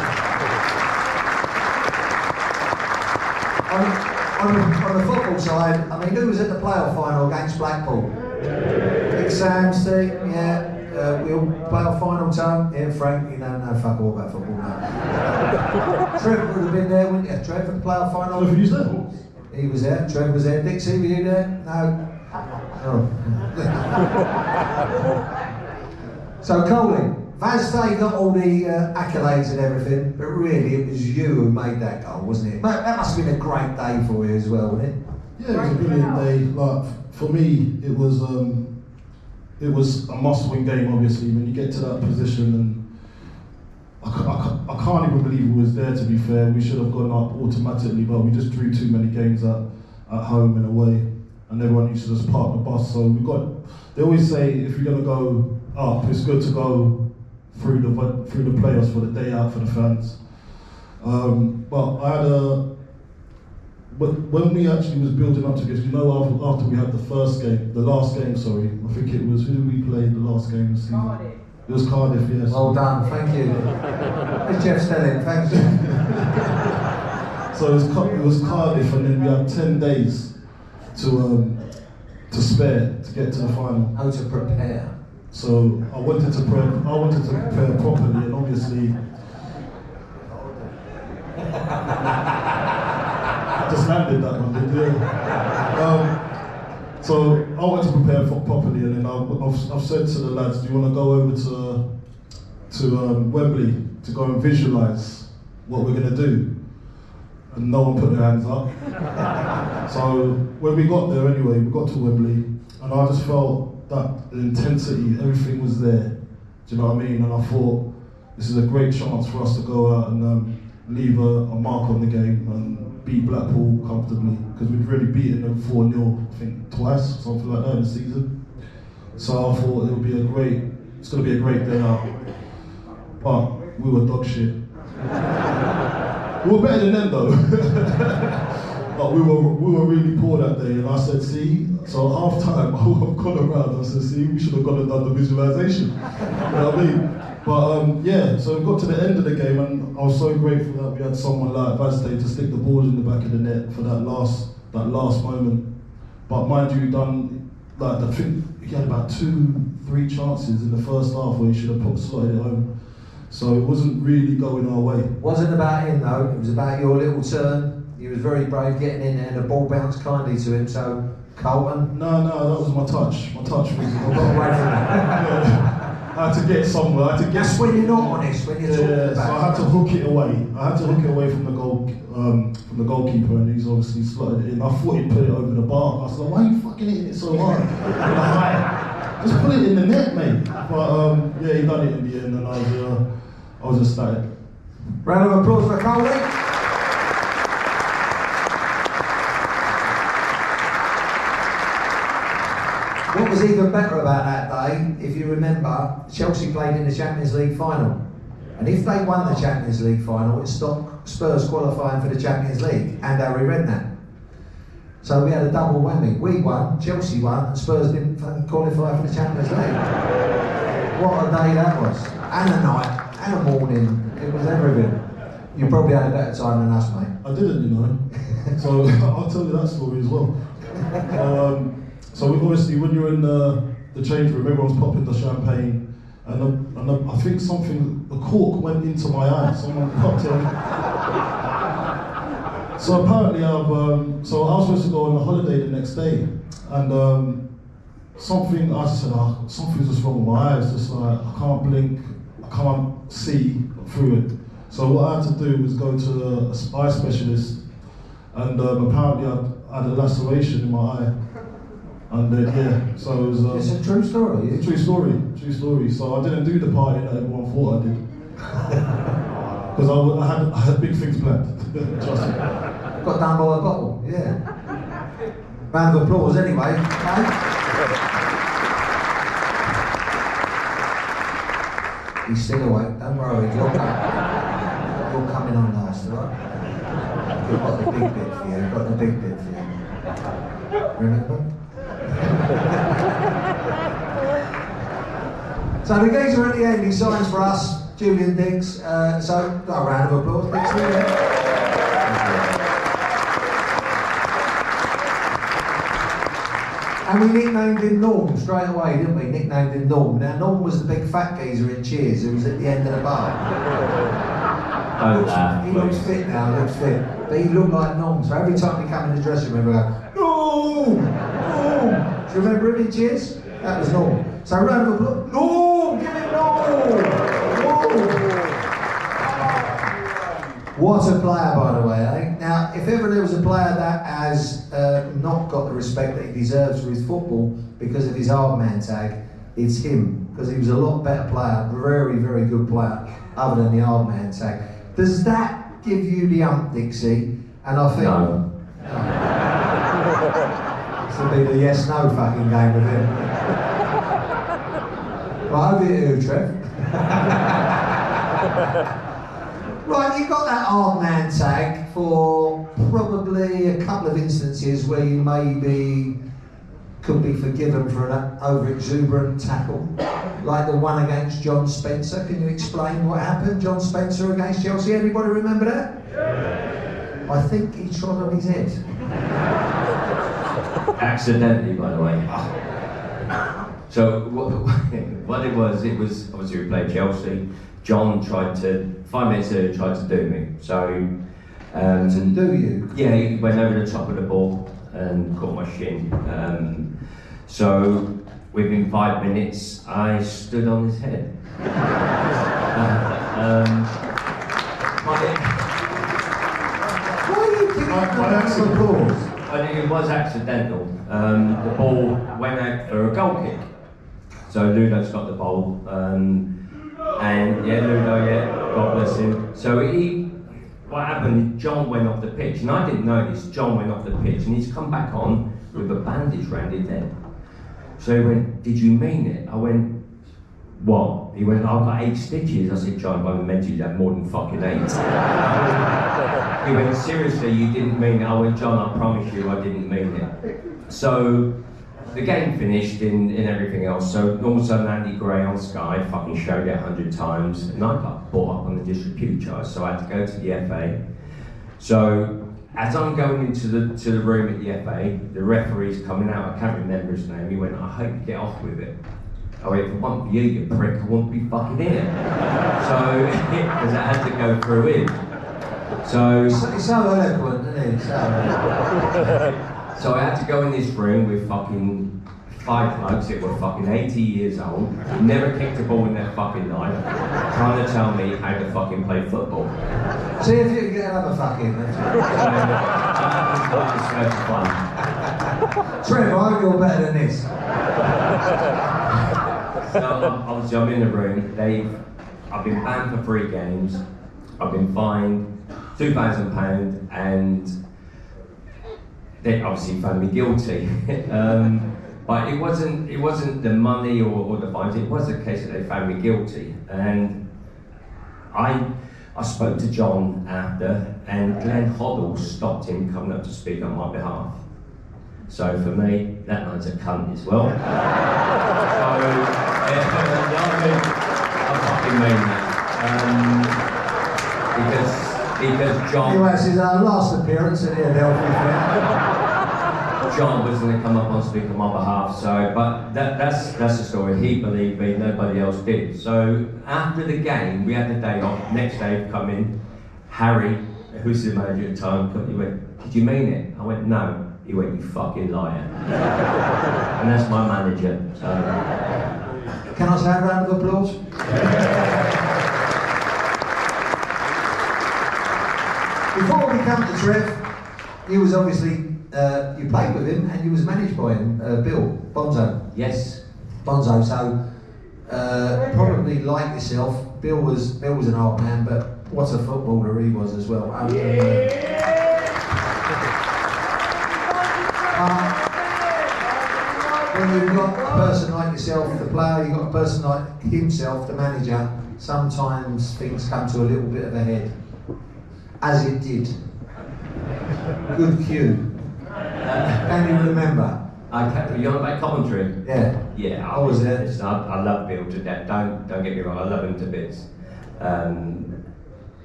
On the football side, I mean, who was at the playoff final against Blackpool? Big Sam, Steve, yeah. We'll playoff final, Tone. Yeah, Frank, you know fuck all about football now. Trevor would have been there, wouldn't you? Trevor for the playoff final.
Trevor, you there?
He was there. Trevor was there. Dixie, were you there? No. Oh. So, Coley, Vaz Day got all the accolades and everything, but really it was you who made that goal, wasn't it? That must have been a great day for you as well, wasn't it?
Yeah, it was a brilliant day. Like, for me, it was a must-win game, obviously, when you get to that position, and I can't even believe we was there, to be fair. We should have gone up automatically, but we just drew too many games at home and away, and everyone used to just park the bus. So they always say, if you're going to go up, it's good to go through the playoffs for the day out for the fans. But I had when we actually was building up to this, you know, after we had the last game, sorry, I think it was, who did we play the last game of the season?
Cardiff.
It was Cardiff, yes.
Well done, thank you. It's Jeff Stelling, thanks.
So it was Cardiff, and then we had 10 days to spare to get to the final.
How to prepare.
So I wanted to prepare properly, and obviously just landed that one, didn't you? So I wanted to prepare properly, and then I've said to the lads, do you want to go over to Wembley to go and visualise what we're going to do? And no one put their hands up. So when we got there anyway, we got to Wembley, and I just felt that the intensity, everything was there. Do you know what I mean? And I thought, this is a great chance for us to go out and leave a mark on the game and beat Blackpool comfortably, because we'd really beaten them 4-0, I think twice, something like that in the season. So I thought it's going to be a great day out. But we were dog shit. We were better than them though. But we were really poor that day, and I said, see, so at half time I've gone around, I said, see, we should have gone and done the visualisation. You know what I mean? But yeah, so we got to the end of the game, and I was so grateful that we had someone like Vaz Day to stick the ball in the back of the net for that last moment. But mind you, I think he had about 2-3 chances in the first half where he should have slotted it home. So it wasn't really going our way.
Wasn't about him though, it was about your little turn. He was very brave getting in there, and the ball bounced kindly to him, so Carlton.
No, that was my touch. My touch was. I
got away from that.
I had to get somewhere.
That's when you're not honest, when you're talking about.
So I had to hook it away. From the goalkeeper, and he's obviously slotted it in. I thought he'd put it over the bar. I was like, why are you fucking hitting it so hard? Just put it in the net, mate. But yeah, he done it in the end, and I was ecstatic.
Round of applause for Cottee. What was even better about that day, if you remember, Chelsea played in the Champions League final. And if they won the Champions League final, it stopped Spurs qualifying for the Champions League and Harry Redknapp. So we had a double whammy. We won, Chelsea won, and Spurs didn't fucking qualify for the Champions League. What a day that was. And a night, and a morning. It was everything. You probably had a better time than us, mate.
I didn't, you know. So I'll tell you that story as well. So obviously when you're in the change room, everyone's popping the champagne, and I think the cork went into my eye. Someone popped it. So apparently so I was supposed to go on a holiday the next day, and something's just wrong with my eyes. Just like, I can't blink, I can't see through it. So what I had to do was go to an eye specialist, and apparently I had a laceration in my eye. And then, yeah, so it was...
It's a true story,
It's a true story. So I didn't do the party that everyone thought I did. Because I had big things planned. Trust me.
Got done by a bottle, yeah. Round of applause anyway, mate. He's still awake, don't worry, you're coming on last, alright? We've got the big bit for you, Remember? So the geezer at the end, he signs for us, Julian Diggs, so got a round of applause, thanks for that. And we nicknamed him Norm straight away, didn't we? Nicknamed him Norm. Now Norm was the big fat geezer in Cheers who was at the end of the bar. He looks fit now, but he looked like Norm, so every time we come in the dressing room we go, Norm! Norm! Do you remember him in Cheers? That was Norm. So round of applause, Norm! Give it Norm! What a player, by the way, eh? Now, if ever there was a player that has not got the respect that he deserves for his football because of his hard man tag, it's him. Because he was a lot better player, very, very good player, other than the hard man tag. Does that give you the ump, Dixie? And I think...
No.
This will be the yes-no fucking game with him. Right, over to you, Trev. Right, you got that hard man tag for probably a couple of instances where you maybe could be forgiven for an over-exuberant tackle, like the one against John Spencer. Can you explain what happened, John Spencer against Chelsea? Anybody remember that? Yeah. I think he trod on his head.
Accidentally, by the way. So what it was obviously we played Chelsea. John tried to, 5 minutes earlier, tried to do me. So
to do you?
Yeah, he went over the top of the ball and caught my shin. So within 5 minutes, I stood on his head.
Why are you giving an applause?
I think it was accidental. The ball went out for a goal kick. So Ludo's got the ball. And yeah, Ludo, yeah, God bless him. So what happened is John went off the pitch, and I didn't know this. John went off the pitch, and he's come back on with a bandage round his head. So he went, "Did you mean it?" I went, "What?" He went, "I've got 8 stitches." I said, "John, if I meant you had more than fucking 8. He went, "Seriously, you didn't mean it?" I went, "John, I promise you, I didn't mean it." So the game finished in everything else, so all of a sudden Andy Gray on Sky fucking showed it 100 times, and I got brought up on the disrepute charge, so I had to go to the FA. So as I'm going into the room at the FA, the referee's coming out, I can't remember his name, he went, "I hope you get off with it." I went, "If it wasn't for you, you prick, I wouldn't be fucking here." So, because I had to go through him. So...
He's so eloquent, isn't he?
So I had to go in this room with fucking 5 blokes that were fucking 80 years old, never kicked a ball in their fucking life, trying to tell me how to fucking play football.
See if you can get another fucking. Trevor, I hope you're better than this.
So obviously I'm in the room, I've been banned for 3 games, I've been fined £2,000 and they obviously found me guilty. But it wasn't the money or the fines, it was a case that they found me guilty. And I spoke to John after, and Glenn Hoddle stopped him coming up to speak on my behalf. So for me, that man's a cunt as well. So, I fucking mean that. Because John...
Anyway, this is our last appearance at the Adelphi Theatre.
John was going to come up and speak on my behalf, so, but that's the story. He believed me, nobody else did. So after the game, we had the day off. Next day, I've come in. Harry, who's the manager at the time, he went, "Did you mean it?" I went, "No." He went, "You fucking liar." And that's my manager. So.
Can I say a round of applause? Before we come to Trev, he was obviously you played with him and you was managed by him, Bill Bonzo.
Yes.
Bonzo. So probably like yourself, Bill was an old man, but what a footballer he was as well. When you've got a person like yourself, the player, you've got a person like himself, the manager, sometimes things come to a little bit of a head. As it did. Good cue. Can you remember?
You're on about commentary?
Yeah.
Yeah,
I was there.
Listen, I love Bill to death. Don't get me wrong, I love him to bits.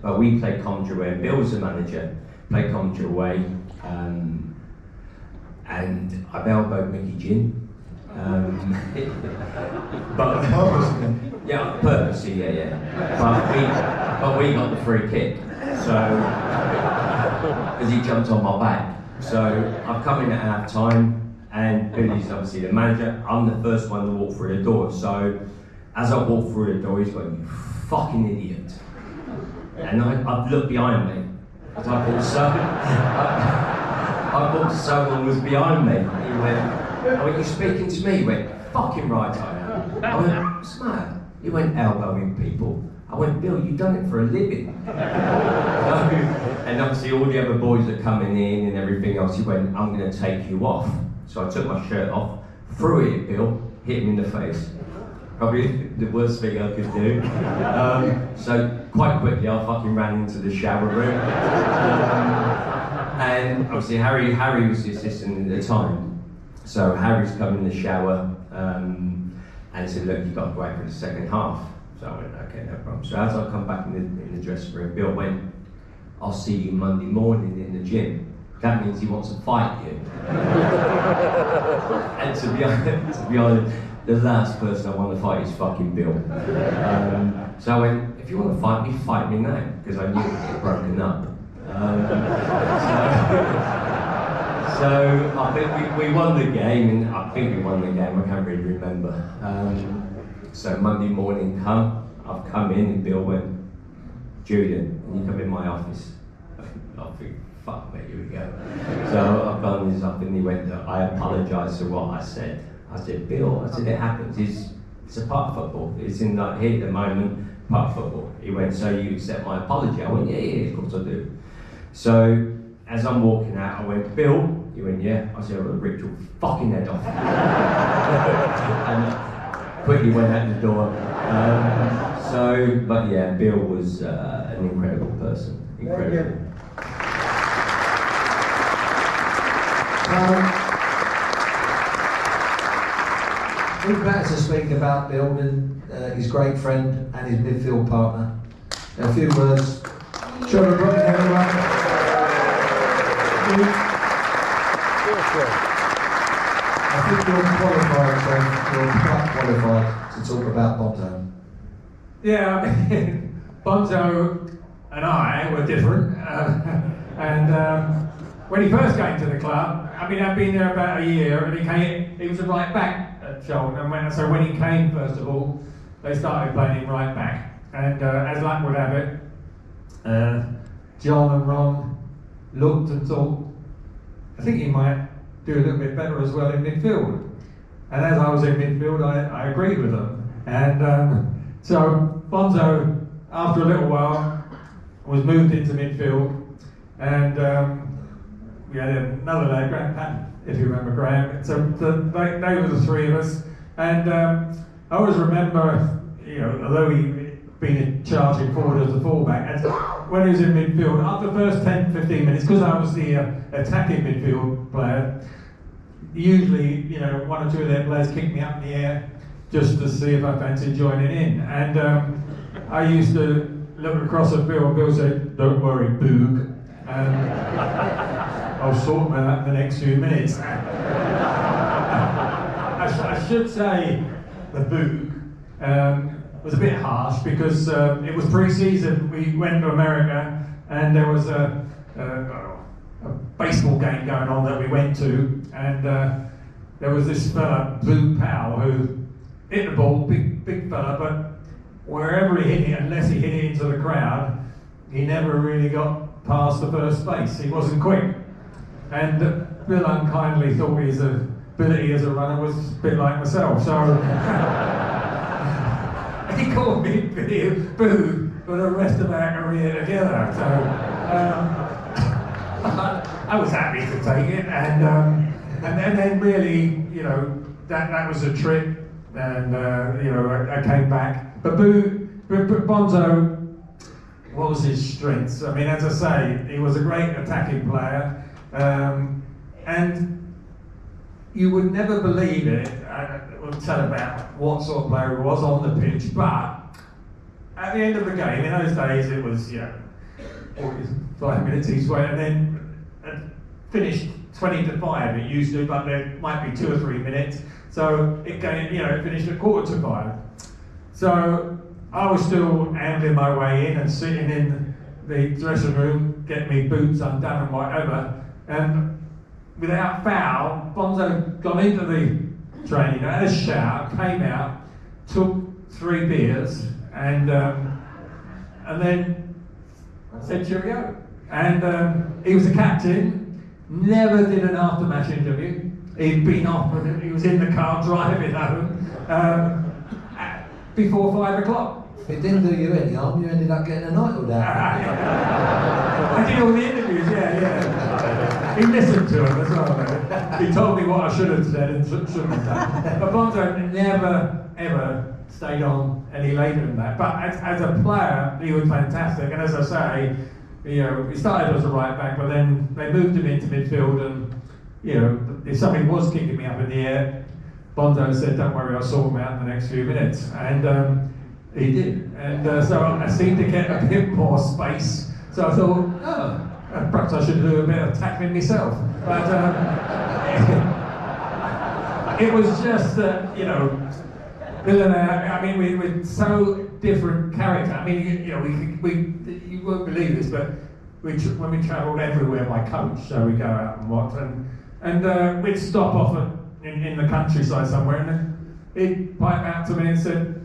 But we played commentary away, and Bill was the manager. Played commentary away, and I've elbowed Mickey Gin. But yeah, purposely, yeah. But we got the free kick, so because he jumped on my back. So I've come in at half time, and Billy's obviously the manager. I'm the first one to walk through the door. So as I walk through the door, he's going, "You fucking idiot!" And I've looked behind me. I thought someone was behind me. He went, "Oh, you speaking to me?" He went, "Fucking right I am." I went, "What's the matter?" He went, "Elbowing people." I went, "Bill, you've done it for a living." And obviously all the other boys are coming in and everything else. He went, "I'm going to take you off." So I took my shirt off, threw it at Bill, hit him in the face. Probably the worst thing I could do. So quite quickly I fucking ran into the shower room. And obviously Harry was the assistant at the time. So Harry's come in the shower and said, "Look, you've got to go out for the second half." So I went, "Okay, no problem." So as I come back in the dressing room, Bill went, "I'll see you Monday morning in the gym." That means he wants to fight you. And to be honest, the last person I want to fight is fucking Bill. So I went, "If you want to fight me now," because I knew it would get broken up. So I think we won the game, and I think we won the game, I can't really remember. So Monday morning I've come in and Bill went, "Julian, can you come in my office?" I think, fuck me, here we go. So I've gone this up and he went, "I apologise for what I said." I said, "Bill," I said, "it happens, it's a part of football. It's in that heat at the moment, part of football." He went, "So you accept my apology?" I went, yeah, of course I do." So as I'm walking out, I went, "Bill?" He went, "Yeah." I said, "I would have ripped your fucking head off." And quickly went out the door. But yeah, Bill was an incredible person. Incredible.
Who's better to speak about Bill than his great friend and his midfield partner? A few words. Trevor Brooking, everyone. I think you're qualified, so you're quite qualified to talk about Bonzo.
Yeah, I mean, Bonzo and I were different. When he first came to the club, I mean, I'd been there about a year, and he was a right back at Charlton. And when he came, first of all, they started playing him right back. And as luck would have it, John and Ron looked and thought, I think he might do a little bit better as well in midfield. And as I was in midfield, I agreed with them. And so Bonzo, after a little while, was moved into midfield. And we had another lad, Graham Patton, if you remember Graham. So they were the three of us. And I always remember, although he'd been in charge in forward as a fullback, and when he was in midfield, after the first 10, 15 minutes, because I was the attacking midfield player, usually, one or two of their players kicked me up in the air just to see if I fancied joining in. And I used to look across at Bill, and Bill said, "Don't worry, Boog. I'll sort them out in the next few minutes." I should say the Boog was a bit harsh because it was pre-season. We went to America and there was a baseball game going on that we went to, and there was this fella, Blue Powell, who hit the ball, big fella, but wherever he hit it, unless he hit it into the crowd, he never really got past the first base. He wasn't quick. And Bill unkindly thought his ability as a runner was a bit like myself, so he called me Boo for the rest of our career together. So I was happy to take it, and then really, you know, that was a trip, and you know, I came back. But Bonzo, what was his strengths? I mean, as I say, he was a great attacking player, and you would never believe it. I will tell about what sort of player he was on the pitch, but at the end of the game, in those days, it was 45 minutes each way, and then finished 20-5. It used to, but there might be 2 or 3 minutes. So it finished at 4:45. So I was still ambling my way in and sitting in the dressing room, getting me boots undone and whatever. And without foul, Bonzo got into the training, had a shower, came out, took 3 beers, and then said cheerio. And he was a captain, never did an after-match interview. He'd been off, he was in the car driving home before 5 o'clock.
It didn't do you any harm, you ended up getting a night all day.
I did all the interviews, yeah. He listened to them as well, though. He told me what I should have said and shouldn't have done. But Bonzo never, ever stayed on any later than that. But as a player, he was fantastic. And as I say, you know, he started as a right back, but then they moved him into midfield, and you know, if something was kicking me up in the air, Bonzo said, "Don't worry, I'll sort him out in the next few minutes," and he did. And so I seemed to get a bit more space. So I thought, perhaps I should do a bit of tackling myself. But it was just that, you know, Bill and I mean, we were so different character. I mean, you know, you won't believe this, but when we travelled everywhere by coach, so we go out and what, and we'd stop off in the countryside somewhere, and he'd pipe out to me and said,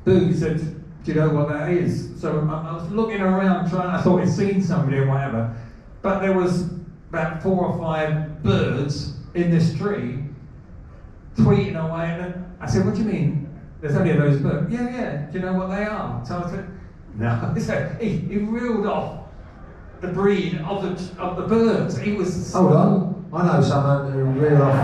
"Boo," he said, "do you know what that is?" So I was looking around, I thought he'd seen somebody or whatever, but there was about 4 or 5 birds in this tree, tweeting away, and I said, "What do you mean? There's only those birds?" Yeah. Do you know what they are? So I said, "No." So he reeled off the breed of the birds. He was.
Hold on, I know someone who reel off.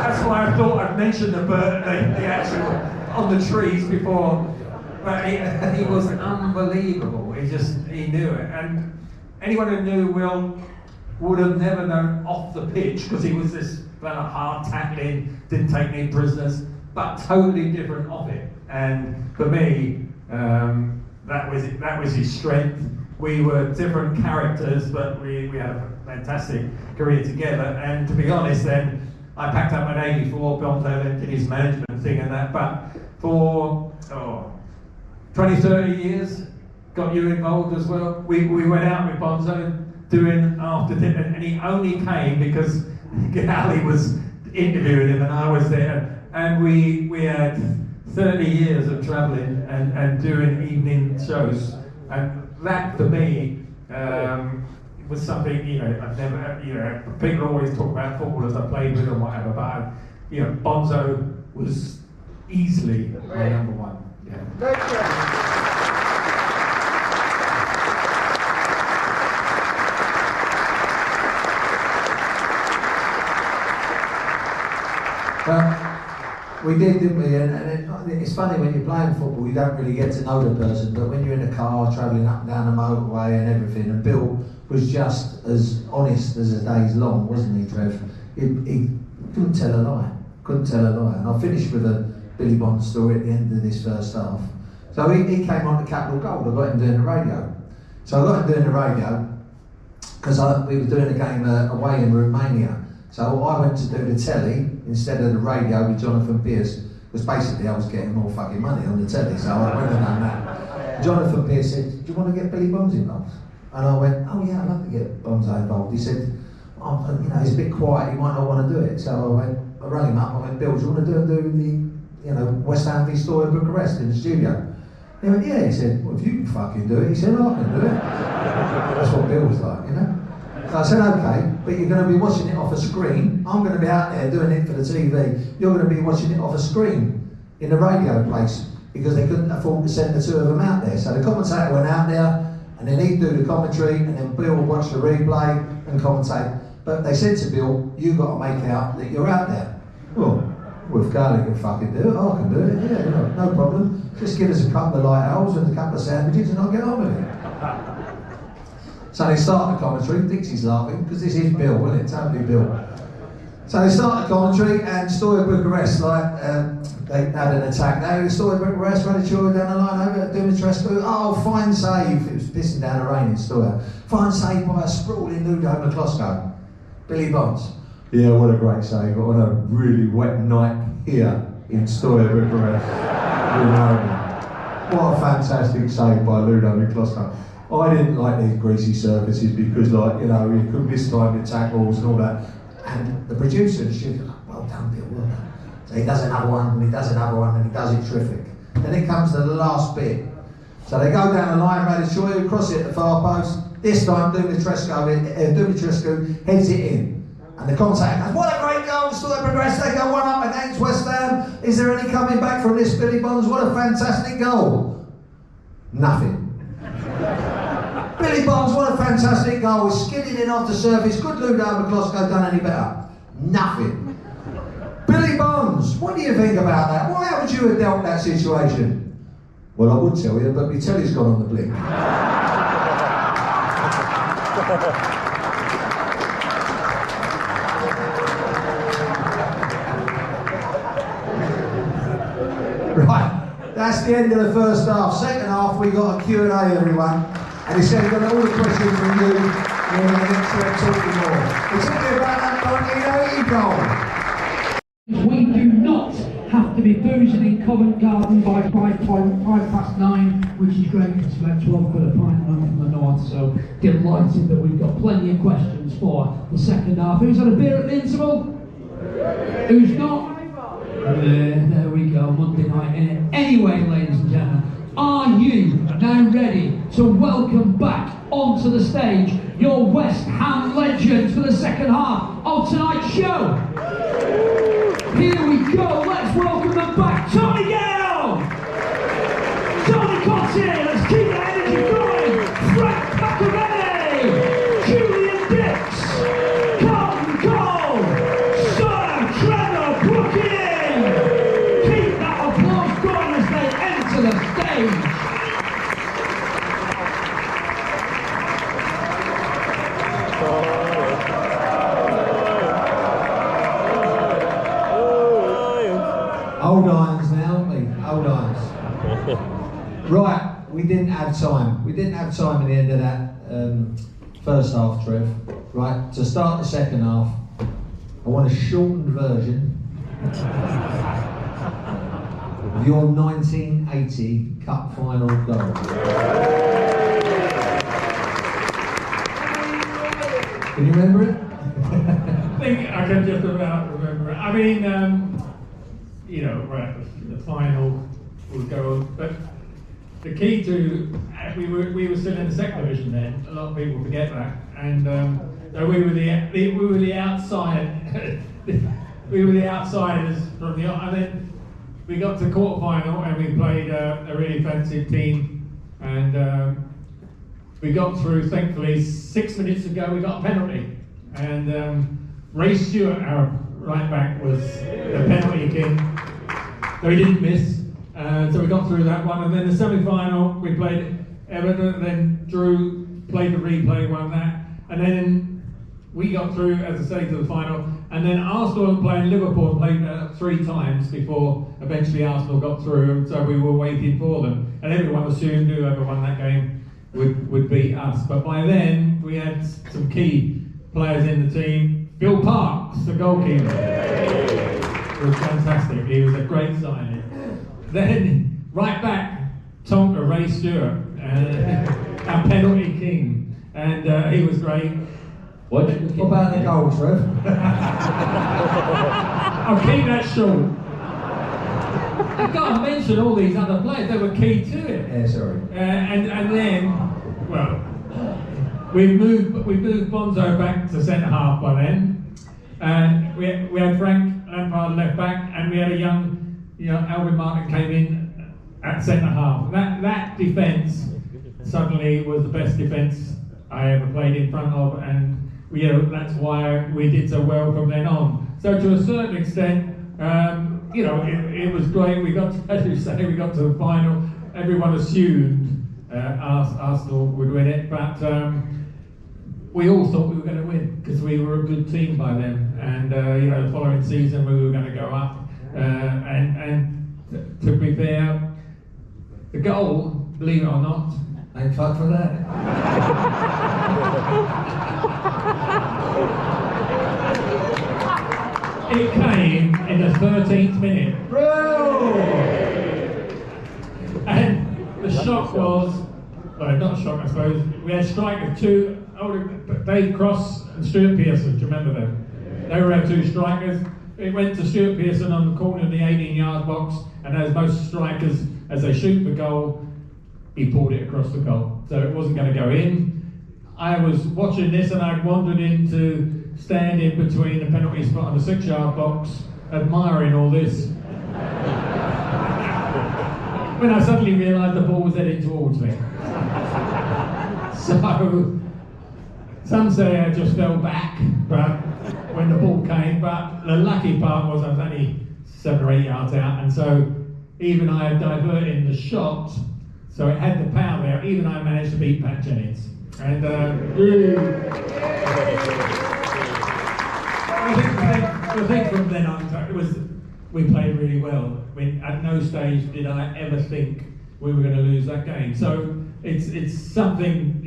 That's why I thought I'd mention the bird, the actual on the trees before. But he was unbelievable. He knew it, and anyone who knew Will would have never known off the pitch, because he was this hard tackling, didn't take any prisoners, but totally different off it. And for me, that was his strength. We were different characters, but we had a fantastic career together. And to be honest, then I packed up in '84. Bonzo then did his management thing and that. But for 20-30 years, got you involved as well. We went out with Bonzo doing after dinner, and he only came because Gale was interviewing him and I was there, and we had 30 years of travelling and doing evening shows, and that for me was something, you know, I've never, you know, people always talk about footballers I played with and whatever, but you know, Bonzo was easily my number one. Yeah.
We did, didn't we? And it's funny, when you're playing football, you don't really get to know the person, but when you're in a car travelling up and down the motorway and everything, and Bill was just as honest as the day's long, wasn't he, Trev? He couldn't tell a lie, And I'll finish with a Billy Bond story at the end of this first half. So he came on to Capital Gold. I got him doing the radio. So I got him doing the radio because we were doing a game away in Romania. So I went to do the telly instead of the radio with Jonathan Pearce, because basically I was getting more fucking money on the telly, so I went and done that. Jonathan Pearce said, "Do you want to get Billy Bonds involved?" And I went, "Oh yeah, I'd love to get Bonzo involved." He said, "Oh, you know, he's a bit quiet, he might not want to do it." So I rang him up, I went, "Bill, do you want to do the West Ham v Story Bucharest in the studio?" He went, yeah, he said, well, if you can fucking do it, he said, I can do it. That's what Bill was like, you know? So I said, okay, but you're going to be watching it off a screen. I'm going to be out there doing it for the TV. You're going to be watching it off a screen in the radio place because they couldn't afford to send the two of them out there. So the commentator went out there and then he'd do the commentary and then Bill would watch the replay and commentate. But they said to Bill, you've got to make out that you're out there. Well, if Carly can fucking do it, I can do it, yeah, no problem. Just give us a couple of light holes and a couple of sandwiches and I'll get on with it. So they start the commentary, Dixie's laughing, because this is Bill, isn't it? Totally Bill. So they start the commentary and Stoya Bucharest, they had an attack now. Stoya Bucharest, Radicchio down the line over, Dumitrescu, oh, fine save. It was pissing down the rain in Stoya. Fine save by a sprawling Ludo McCloskey. Billy Bonds. Yeah, what a great save on a really wet night here in Stoya Bucharest. What a fantastic save by Ludo McCloskey. I didn't like these greasy surfaces because, like, you know, you could mistime the tackles and all that. And the producer, she was like, well done, Bill, well done. So he does another one, and he does another one, and he does it terrific. Then it comes to the last bit. So they go down the line, Radicchio, cross it at the far post. This time, Dumitrescu heads it in. And the commentator goes, what a great goal, Stoya Bucharest, they go 1-up against West Ham. Is there any coming back from this, Billy Bonds? What a fantastic goal. Nothing. Billy Bonds, what a fantastic goal. He's skidding in off the surface. Could Ludo McCloskey done any better? Nothing. Billy Bonds, what do you think about that? How would you have dealt that situation? Well, I would tell you, but my telly's gone on the blink. Right, that's the end of the first half. Second half, we got a Q&A, everyone. And he said, we've got all the questions from you, and we're going to get talking more. It's something about that 1980 goal.
We do not have to be boozing in Covent Garden by 9:05, which is great because it's about 12 quid a pint from the north, so delighted that we've got plenty of questions for the second half. Who's had a beer at the interval? Who's not? There we go, Monday night innit? Anyway, ladies and gentlemen, are you now ready to welcome back onto the stage your West Ham legends for the second half of tonight's show? Here we go, let's welcome them back. Tony Gale! Tony Cottee, let's keep that energy going. Frank McAvennie! Julian, Carlton, Sir Trevor Brooking! Keep that applause going as they enter the stage.
Old irons now, aren't we? Old irons. Right, we didn't have time. We didn't have time at the end of that first half, Trev. Right, to start the second half, I want a shortened version of your 1980 Cup final goal. Can you remember it?
I think I can just about remember it. I mean, you know, right, the final will go on, but the key to, we were still in the second division then. A lot of people forget that, and so we were the outside, we were the outsiders from the. And then we got to the quarter final and we played a really offensive team, and we got through. Thankfully, 6 minutes ago we got a penalty, and Ray Stewart, our right back, was the penalty king. So he didn't miss. So we got through that one, and then the semi-final we played Everton, then drew, played the replay, won that, and then we got through, as I say, to the final. And then Arsenal were playing Liverpool, played 3 times before eventually Arsenal got through, and so we were waiting for them. And everyone assumed whoever won that game would beat us. But by then we had some key players in the team. Bill Parks, the goalkeeper, was fantastic. He was a great signing. Then right back, Tonka, Ray Stewart, our penalty king, and he was great.
What about the goals, Rev?
I'll keep that short. I've got to mention all these other players, they were key to it.
Yeah, sorry.
And then, well, we moved Bonzo back to centre half by then, and we had Frank Lampard left back, and we had a young, Alvin Martin came in at centre half. That defence suddenly was the best defence I ever played in front of, and that's why we did so well from then on. So to a certain extent, it was great. We got to, as you say, we got to the final. Everyone assumed Arsenal would win it, but we all thought we were going to win because we were a good team by then. And the following season we were going to go up. And to be fair, the goal, believe it or not,
Ain't fuck for that.
it came in the 13th minute.
Bro!
And the shock was, well, not a shock I suppose, we had strikers, Dave Cross and Stuart Pearson, do you remember them? They were our two strikers. It went to Stuart Pearson on the corner of the 18-yard box, and as most strikers, as they shoot the goal, he pulled it across the goal. So it wasn't going to go in. I was watching this and I wandered into standing between the penalty spot and the 6-yard box, admiring all this. When I suddenly realised the ball was heading towards me. So, some say I just fell back, but when the ball came, but the lucky part was I was only 7 or 8 yards out, and so even I had diverted the shot, so it had the power there, even I managed to beat Pat Jennings. And I think from then on, we played really well. At no stage did I ever think we were going to lose that game. So it's something,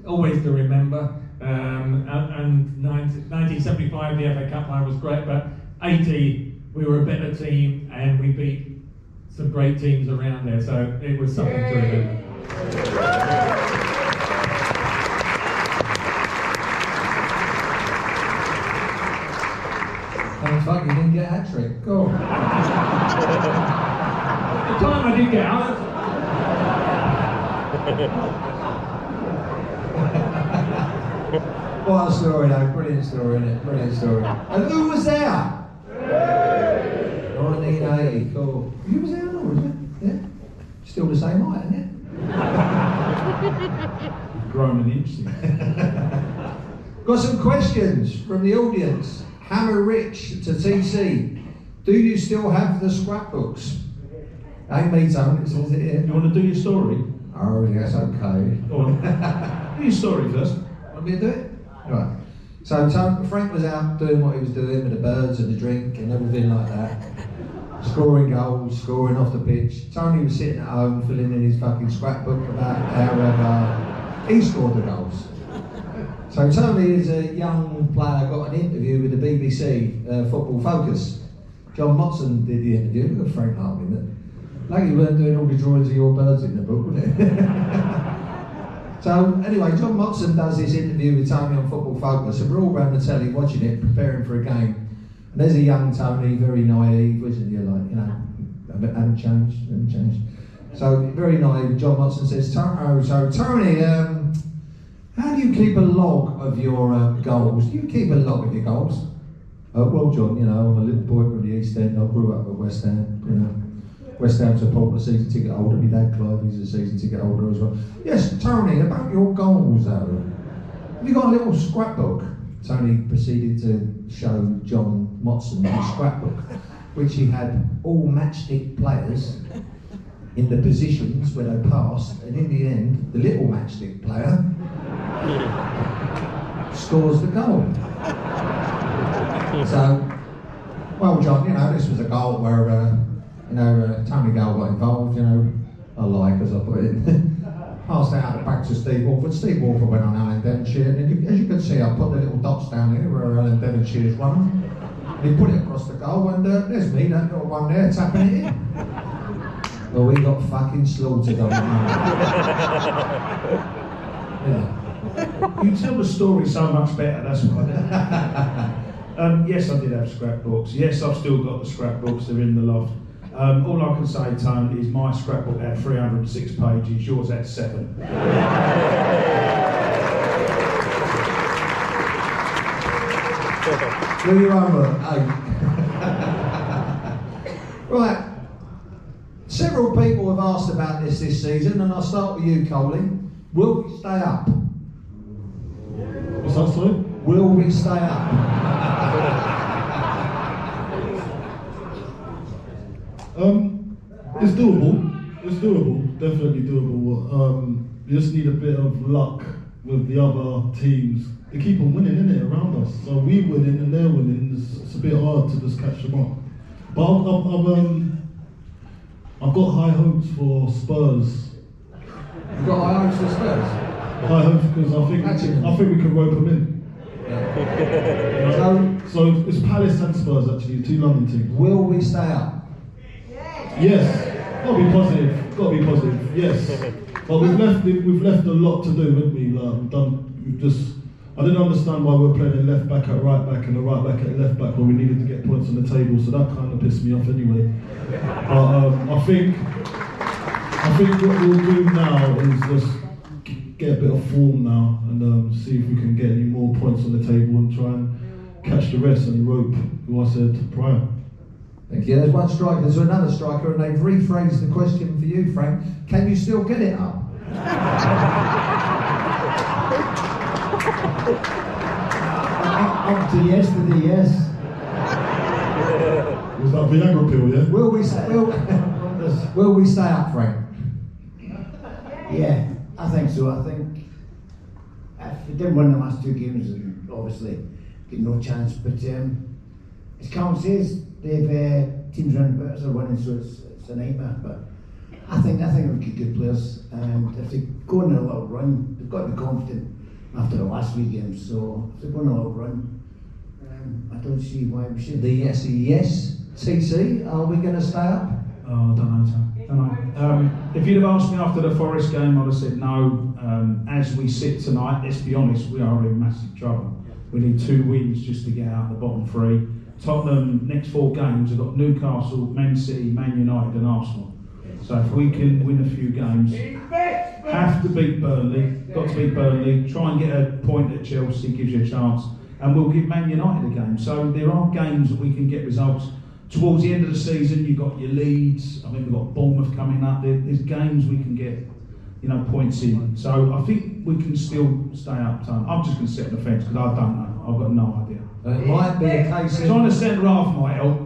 always to remember. And 1975, the FA Cup final was great, but 80, we were a better team and we beat some great teams around there, so it was something to remember.
Thanks, fuck, you didn't get a hat-trick. Go on.
The time I did get out.
What a story though, brilliant story, isn't it? Brilliant story. And who was there? 1980, cool. You was there, wasn't it? Yeah? Still the same height, isn't it?
You've grown an inch since.
Got some questions from the audience. Hammer Rich to TC. Do you still have the scrapbooks? Ain't me, Tony, it says it here.
You want to do your story?
Oh, yes, okay.
Go on. Do your story first.
Want me to do it? Right. So Frank was out doing what he was doing with the birds and the drink and everything like that. Scoring goals, scoring off the pitch. Tony was sitting at home filling in his fucking scrapbook about how he scored the goals. So Tony, as a young player, got an interview with the BBC Football Focus. John Motson did the interview. We've got Frank Hart in it. Like you weren't doing all the drawings of your birds in the book, was it? So anyway, John Motson does this interview with Tony on Football Focus, and we're all around the telly watching it, preparing for a game. And there's a young Tony, very naive, wasn't he? Haven't changed. So very naive. John Motson says, Tony, how do you keep a log of your goals? Do you keep a log of your goals? Well, John, I'm a little boy from the East End. I grew up at West Ham, West Ham support, a season ticket holder. My dad, Clive, he's a season ticket holder as well. Yes, Tony, about your goals, though. Have you got a little scrapbook? Tony proceeded to show John Motson his scrapbook, which he had all matchstick players in the positions where they passed, and in the end, the little matchstick player scores the goal. So, well, John, this was a goal where, Tony Gale got involved, as I put it. Passed it out back to Steve Walford. Steve Walford went on Alan Devonshire, and as you can see, I put the little dots down here where Alan Devonshire's running. And he put it across the goal, and there's me, that little one there, tapping it in. Well, we got fucking slaughtered on
You tell the story so much better, that's what I did. Yes, I did have scrapbooks. Yes, I've still got the scrapbooks, they're in the loft. All I can say, Tone, is my scrapbook had 306 pages, yours had 7.
Do your homework, hey. Right. Several people have asked about this season, and I'll start with you, Coley. Will we stay up?
What's that, sorry?
Will we stay up?
It's doable. It's doable. Definitely doable. You just need a bit of luck with the other teams. They keep on winning, innit, around us. So we winning and they're winning. It's a bit hard to just catch them up. But I've got high hopes for Spurs.
You've got high hopes for Spurs?
High hopes because I think we can rope them in.
Yeah.
So it's Palace and Spurs actually, the 2 London teams.
Will we stay up?
Yes. Gotta be positive. Yes. But we've left a lot to do, haven't we? I didn't understand why we're playing a left back at right back and a right back at left back when we needed to get points on the table. So that kind of pissed me off anyway. But I think what we'll do now is just get a bit of form now and see if we can get any more points on the table and try and catch the rest and rope who I said prior.
Thank you. There's one striker, there's another striker, and they've rephrased the question for you, Frank. Can you still get it up?
Up to yesterday, yes.
Was that Viagra pill, yeah?
Will we stay up, Frank?
Yeah, I think so. I think if we didn't win the last 2 games, then obviously get no chance. But as Carlton says, they've teams around about us are winning, so it's a nightmare. But I think we've got good players, and if they go on a little run, they've got to be confident after the last 3 games. So if they go on a little run, I don't see why we should.
The yes, TC, are we going to stay up?
Oh, I don't know, Tom. If you'd have asked me after the Forest game, I'd have said no. As we sit tonight, let's be honest, we are in massive trouble. We need 2 wins just to get out of the bottom 3. Tottenham, next 4 games, have got Newcastle, Man City, Man United and Arsenal. So if we can win a few games, have to beat Burnley, got to beat Burnley, try and get a point at Chelsea, gives you a chance, and we'll give Man United a game. So there are games that we can get results. Towards the end of the season, you've got your Leeds, I mean we've got Bournemouth coming up, there's games we can get points in. So I think we can still stay up. I'm just going to sit on the fence because I don't know, I've got no idea.
It might be a case of...
Trying to centre half might help.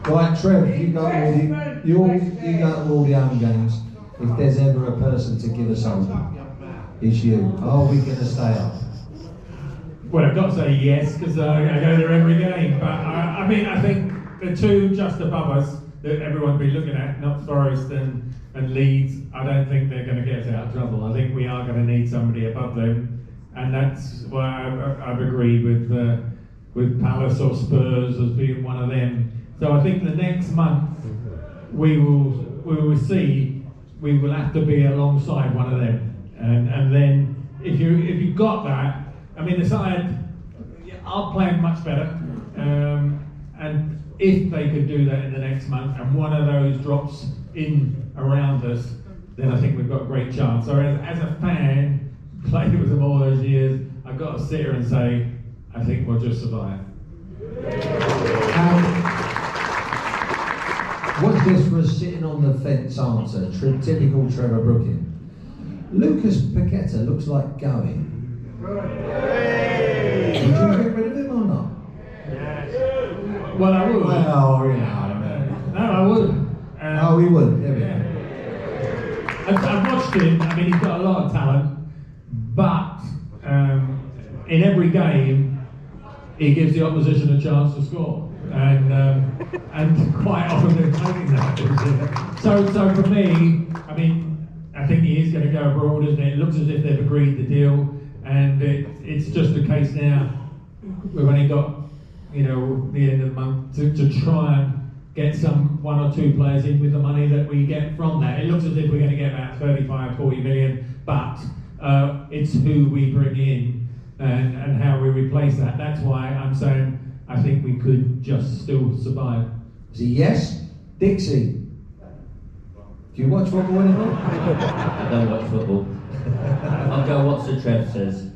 Right, Trev, you go to all the home games. If there's ever a person to give us hope, it's you. Are we going to stay up?
Well, I've got to say yes, because I go there every game. But I think the 2 just above us that everyone will be looking at, not Forest and Leeds, I don't think they're going to get us out of trouble. I think we are going to need somebody above them. And that's why I've agreed with Palace or Spurs as being one of them. So I think the next month we will see we will have to be alongside one of them. And then if you got that, I mean the side are playing much better. And if they could do that in the next month and one of those drops in around us, then I think we've got a great chance. So as a fan, played with them all those years, I've got to sit here and say, I think we'll just survive.
What's this for a sitting on the fence answer? Typical Trevor Brooking. Lucas Paqueta looks like going. Would you get rid of him or not?
Well, I would.
Well,
no, I would.
We would. There we go.
I've watched him. I mean, he's got a lot of talent, but in every game, he gives the opposition a chance to score, and quite often they're taking that. So for me, I mean, I think he is going to go abroad, isn't it? It looks as if they've agreed the deal, and it's just a case now. We've only got the end of the month to try and get some 1 or 2 players in with the money that we get from that. It looks as if we're going to get about 35-40 million, but it's who we bring in and how we replace that. That's why I'm saying
I think we could just still survive.
Is he yes? Dixie, do you watch football anymore?
I don't watch football. I'll go what Sir Trev says.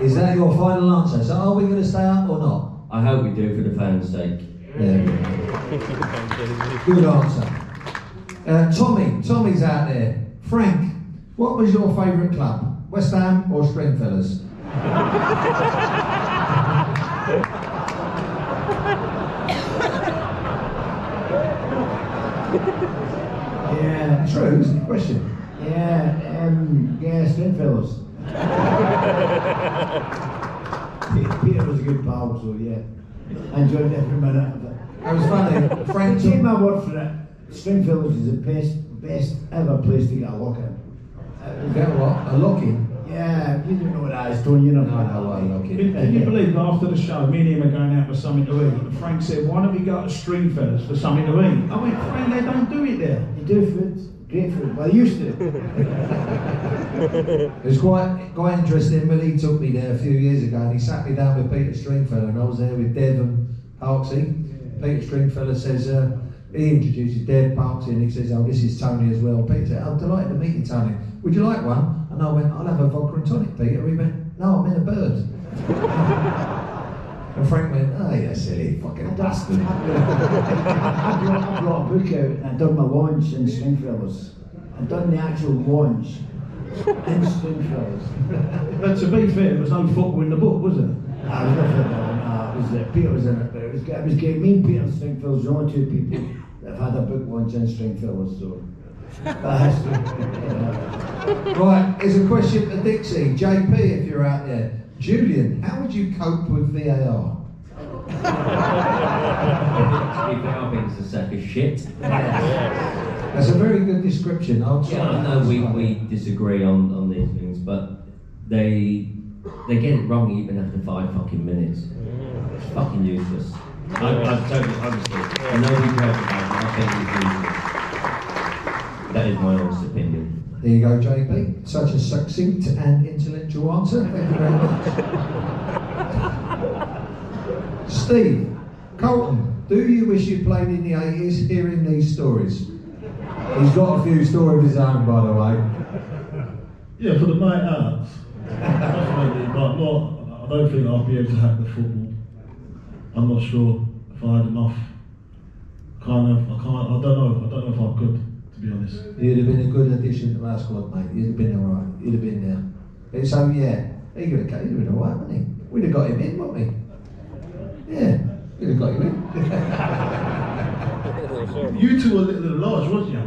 Is that your final answer? So are we going to stay up or not?
I hope we do for the fans' sake.
Yeah. Good answer. Tommy's out there. Frank, what was your favourite club? West Ham or Stringfellas?
Yeah.
True, isn't it? Question.
Yeah, Stringfellas. Peter was a good pal, so yeah. I enjoyed every minute of it.
That was funny. Frank,
Take my word for it, Stringfellas is the best ever place to get a lock in.
get what? A lock-in?
Yeah, you don't know what that is, Tony, you know.
No, I know what a lock-in.
Can you believe after the show, me and him are going out for something to eat, and Frank said, why don't we go to Stringfellas for something to eat? I went, Frank, they don't do it there.
You do food, great food, well, I used to.
It was quite interesting when he took me there a few years ago and he sat me down with Peter Stringfellow and I was there with Dev and Parksy. Peter Stringfellow says, he introduces Dev, Parksy, and he says, oh, this is Tony as well. Peter said, I'm delighted to meet you, Tony. Would you like one? And I went, I'll have a vodka and tonic, Peter. He went, no, I'm in a bird. And Frank went, oh, you silly fucking bastard.
I brought a book out and I done my launch in Stringfellas. I done the actual launch in Stringfellas.
But to be fair, there was no football in the book, was there?
I was not football, no, it was Peter was in it, but it was great. Me and Peter in Stringfellas, the only two people that have had a book launch in Stringfellas, so that has to,
Right, here's a question for Dixie. JP, if you're out there. Julian, how would you cope with VAR?
It's a sack of shit.
That's a very good description.
Yeah, I know we disagree on these things, but they get it wrong even after 5 fucking minutes. It's fucking useless. I'm totally, honestly, I know we joke about it, I think it's useless. That is my honest opinion.
There you go, JP. Such a succinct and intellectual answer. Thank you very much. Steve, Carlton, do you wish you played in the 80s hearing these stories? He's got a few stories of his own, by the way.
Yeah, for the night out, definitely, but not. I don't think I'll be able to hack the football. I'm not sure if I had enough. I don't know if I could, to be honest.
You'd have been a good addition to our squad, mate. You'd have been alright. You'd have been there. So yeah, he'd have been alright, wouldn't he? We'd have got him in, wouldn't we? Yeah, we'd have got him in.
You two were a little large, wasn't you?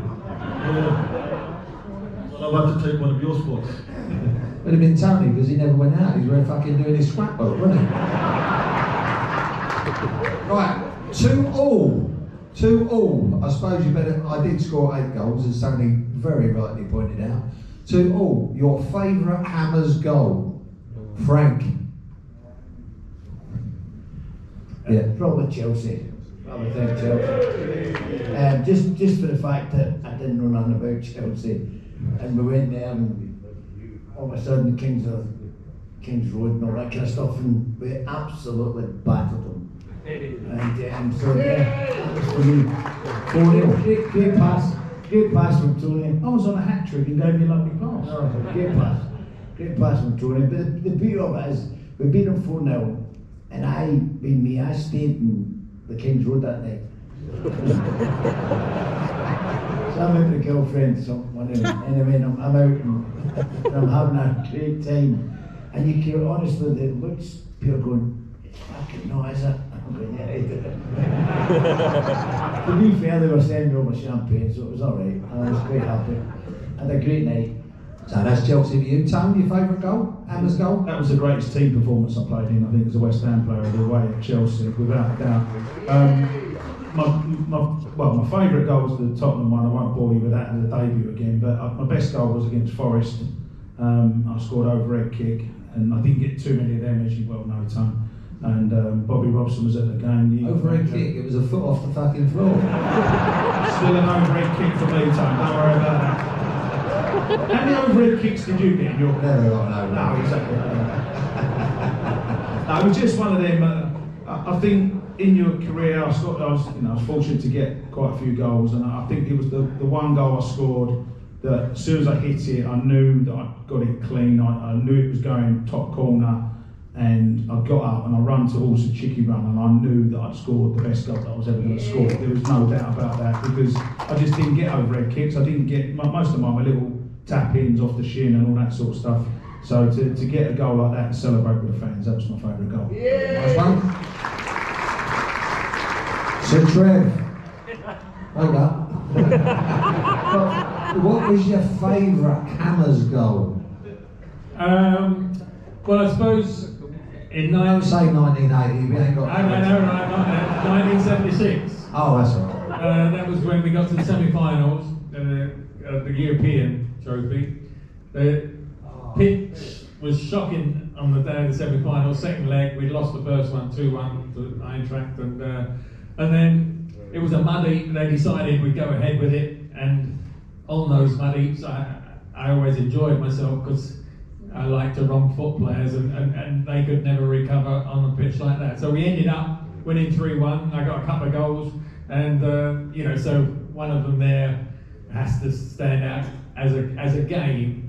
I've had to take one of your spots.
Would have been Tony because he never went out. He was fucking doing his scrapbook, wasn't he? Right, 2-2. I suppose you better. I did score 8 goals, as Tony very rightly pointed out. 2-2. Your favourite Hammers goal, Frank? Yeah,
probably Chelsea. I would think Chelsea. Just for the fact that I didn't know nothing about Chelsea, and we went there and all of a sudden King's Road and all that kind of stuff, and we absolutely battered them. And so yeah, that was for me. 4-0. Great pass from Tony.
I was on a hat trick and gave me a lovely pass.
No, great pass from Tony. But the beauty of it is we beat them 4-0, and I stayed in the King's Road that night. So I'm out with a girlfriend, anyway, and I'm out and I'm having a great time. And you can honestly, the looks, people going, it's fucking no, is it? I'm going, yeah, it is. To be fair, they were sending over champagne, so it was alright. I was quite happy. Had a great night.
So that's Chelsea for you. Tony, your favourite goal? Hammer's goal?
That was the greatest team performance I played in, I think, as a West Ham player of the way at Chelsea, without a doubt. My favourite goal was the Tottenham one. I won't bore you with that in the debut again, but my best goal was against Forest. I scored overhead kick, and I didn't get too many of them, as you well know, Tom. And Bobby Robson was at the game.
Overhead kick, it was a foot off the fucking floor.
Still an overhead kick for me, Tom, don't worry about that. How many overhead kicks did you get in your career?
No,
exactly. No, it was just one of them. I think in your career, I was fortunate to get quite a few goals, and I think it was the one goal I scored that as soon as I hit it, I knew that I got it clean. I knew it was going top corner, and I got up and I ran towards the chicky run, and I knew that I'd scored the best goal that I was ever going to score. There was no doubt about that, because I just didn't get overhead kicks. I didn't get most of mine were little tap-ins off the shin and all that sort of stuff. So to get a goal like that and celebrate with the fans, that was my favourite goal.
Nice one. So Trev, hold up. What was your favourite Hammers goal?
Well, I suppose in
Don't say 1980, we ain't got...
No, right, 1976.
Oh, that's all right.
That was when we got to the semi-finals of the European trophy. The pitch was shocking on the day of the semi-finals. Second leg, we'd lost the first one 2-1 to Eintracht, and then it was a mud heap. They decided we'd go ahead with it, and on those mud heaps, I always enjoyed myself because I like to wrong foot players, and they could never recover on a pitch like that. So we ended up winning 3-1. I got a couple of goals, and so one of them there has to stand out as a game.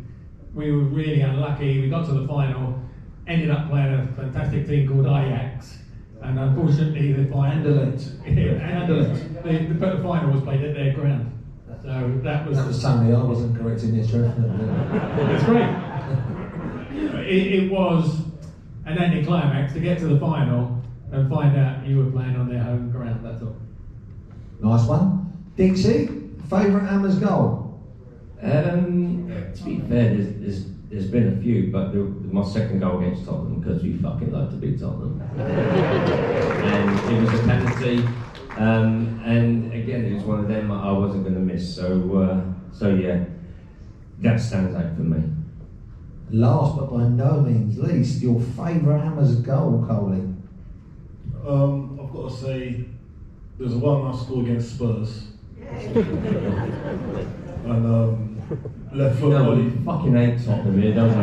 We were really unlucky. We got to the final, ended up playing a fantastic team called Ajax, and unfortunately the final. The final was played at their ground. So that was
Tony. I wasn't correcting this, Trev.
It's great. It was an anticlimax to get to the final and find out you were playing on their home ground. That's all.
Nice one. Dixie, favourite Hammers goal?
To be fair, there's been a few, but my second goal against Tottenham, because we fucking love to beat Tottenham. And it was a penalty, and again, it was one of them I wasn't going to miss. So yeah, that stands out for me.
Last but by no means least, your favourite Hammers goal, Coley?
I've got to say, there's one I scored against Spurs. And left foot volley.
Fucking hate Tottenham here, don't we?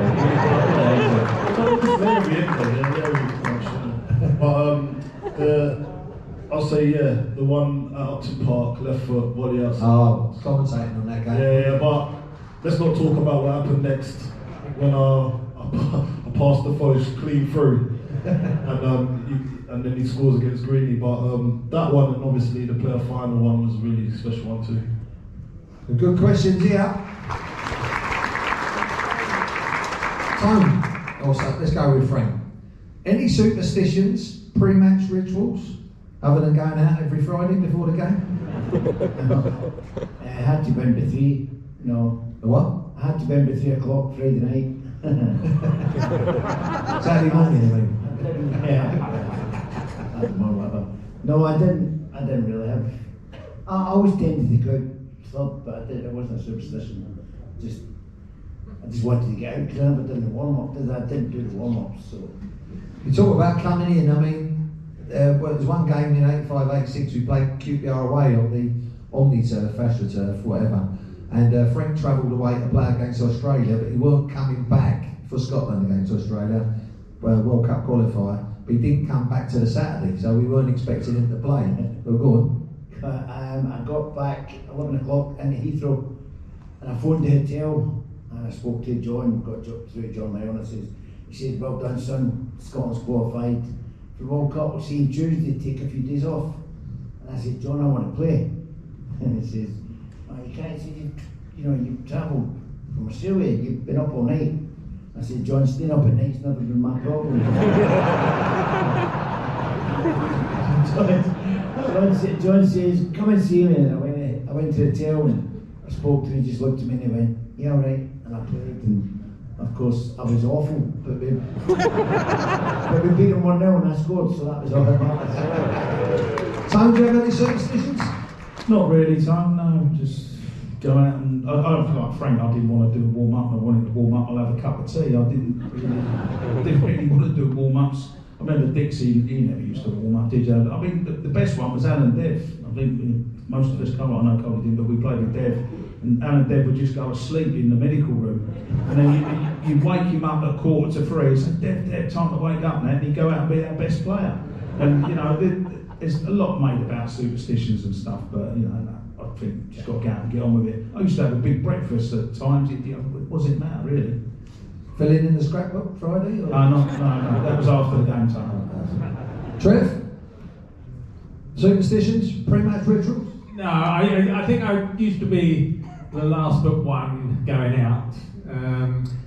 But I'll say the one at Upton Park, left foot volley outside.
Oh, commentating on that game.
Yeah, but let's not talk about what happened next when I passed the volley clean through, and then he scores against Greeny. But that one, and obviously the player final one, was a really special one too.
Good questions here. Tone. Also, let's go with Frank. Any superstitions, pre-match rituals, other than going out every Friday before the game?
I had to be in by 3. No.
The what?
I had to be in by 3 o'clock Friday night.
Saturday morning, I mean.
Yeah. That's more whatever. No, I didn't really have. I always tended to go out club, but it wasn't a superstition. I just wanted to get out because I never done the warm-up. I didn't do the warm-ups, so.
You talk about coming in, I mean, well, there's one game in 85-86 we played QPR away on the OmniTurf, AstroTurf, whatever, and Frank travelled away to play against Australia, but he weren't coming back for Scotland against Australia, World Cup qualifier, but he didn't come back to the Saturday, so we weren't expecting him to play. But go on.
I got back 11 o'clock into Heathrow, and I phoned the hotel, and I spoke to John, got through John Lyon, he says, well done son, Scotland's qualified for the World Cup, we'll see you Tuesday, take a few days off. And I said, John, I want to play. And he says, oh, you can't, you've travelled from Australia, you've been up all night. I said, John, staying up at night's never been my problem. John says, come and see me. And I went to the hotel and I spoke to him, he just looked at me and he went, yeah, all right. And I played, and of course I was awful, but we beat him 1-0 and I scored, so that was all that matters.
Tom, do you have any superstitions?
Not really, Tom, no, just go out and, I don't feel like Frank, I didn't want to do a warm-up. I wanted to warm up, I'll have a cup of tea. I didn't really want to do warm-ups. I remember Dixie, he never used to warm up, did you? I mean, the best one was Alan Dev. I think most of us come, I know Cottee didn't, but we played with Dev. And Alan Dev would just go to sleep in the medical room. And then you'd wake him up at 2:45 and say, Dev, time to wake up now. And he'd go out and be our best player. And you know, there's a lot made about superstitions and stuff, but you know, I think you just got to go out and get on with it. I used to have a big breakfast at times. It wasn't matter really.
Filling in the scrapbook Friday? Or?
No, that was after the game time.
Trev? Superstitions? Pre-match rituals?
No, I think I used to be the last but one going out.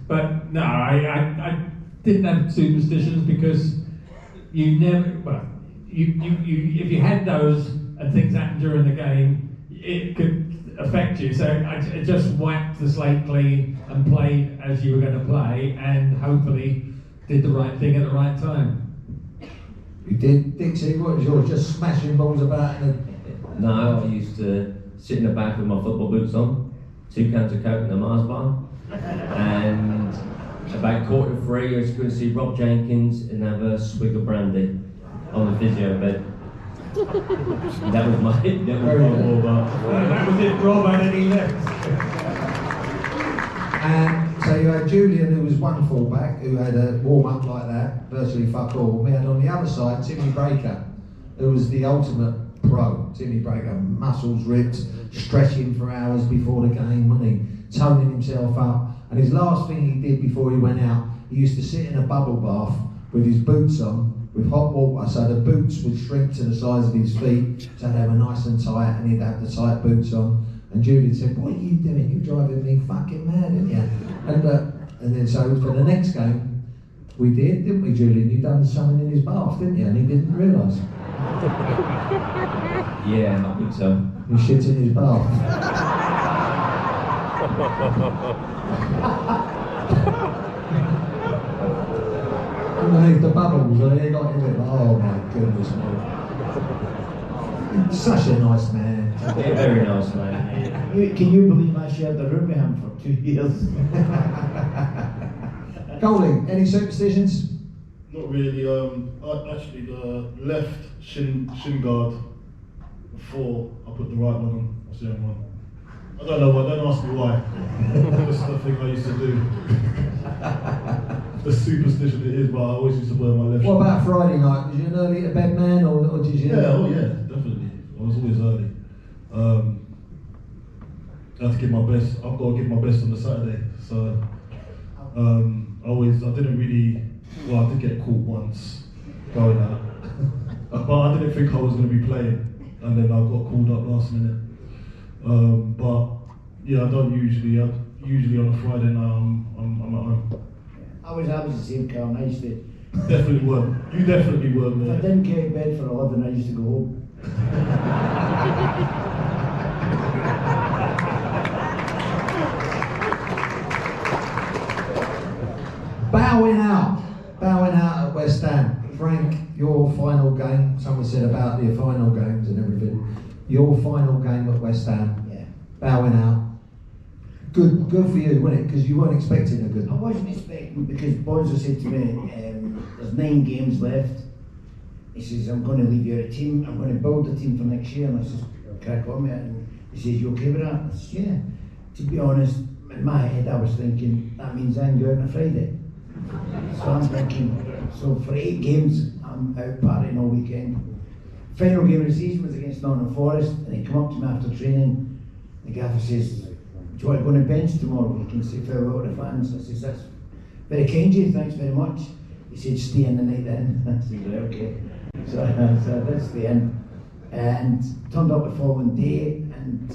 But no, I didn't have superstitions because you never, well, you if you had those and things happened during the game, it could affect you. So I just wiped the slate clean and played as you were going to play, and hopefully did the right thing at the right time.
You did, Dixie? What was yours? Just smashing balls about in a...
No, I used to sit in the back with my football boots on, 2 cans of Coke and a Mars bar, and about 2:45 I was going to see Rob Jenkins and have a swig of brandy on the physio bed. That was my warm up.
That was it, Rob, and then he left.
And so you had Julian, who was one fullback, who had a warm-up like that, virtually fuck all. We had on the other side Timmy Breaker, who was the ultimate pro. Timmy Breaker, muscles ripped, stretching for hours before the game, wasn't he? Toning himself up. And his last thing he did before he went out, he used to sit in a bubble bath with his boots on, with hot water, so the boots would shrink to the size of his feet, so they were nice and tight, and he'd have the tight boots on. And Julian said, "What are you doing? You're driving me fucking mad, aren't you?" And then so for the next game, we didn't we, Julian? You done something in his bath, didn't you? And he didn't realise.
Yeah, I think so.
You shit in his bath. Underneath the bubbles, and he got in it. Oh my goodness me! Such a nice man.
Yeah, very nice, mate.
Can you believe I shared the room with him for 2 years?
Goalie, any superstitions?
Not really. Actually, the left shin guard before I put the right one on. That's the only one. I don't know why. Don't ask me why. That's the thing I used to do. The superstition it is, but I always used to wear my left.
What about Friday night? Was you an early to bed man, or did you?
Yeah, oh yeah, definitely. I was always early. I have to give my best. I've got to give my best on the Saturday. So I didn't really. Well, I did get caught once going out, but I didn't think I was going to be playing, and then I got called up last minute. But yeah, I don't usually. Usually on a Friday night, I'm at home.
I was the same, Carl. I used to.
Definitely weren't. You definitely weren't
If I
there.
didn't get to bed for 11, I used to go home.
Bowing out at West Ham. Frank, your final game. Someone said about your final games and everything. Your final game at West Ham.
Yeah.
Bowing out. Good for you, wasn't it? Because you weren't expecting a good.
I wasn't expecting, because Bonzo said to me, there's 9 games left. He says, I'm going to leave you a team, I'm going to build a team for next year. And I says, crack on, mate. And he says, you okay with that? I says, yeah. To be honest, in my head I was thinking, that means I can go out on a Friday. So I'm thinking, so for 8 games, I'm out partying all weekend. Final game of the season was against Nottingham Forest, and he come up to me after training. The gaffer says, do you want to go on the bench tomorrow? You can say farewell to the fans. I says, that's very kind of you, thanks very much. He said, stay in the night then. I said, right, okay. So I did stay in, and turned up the following day, and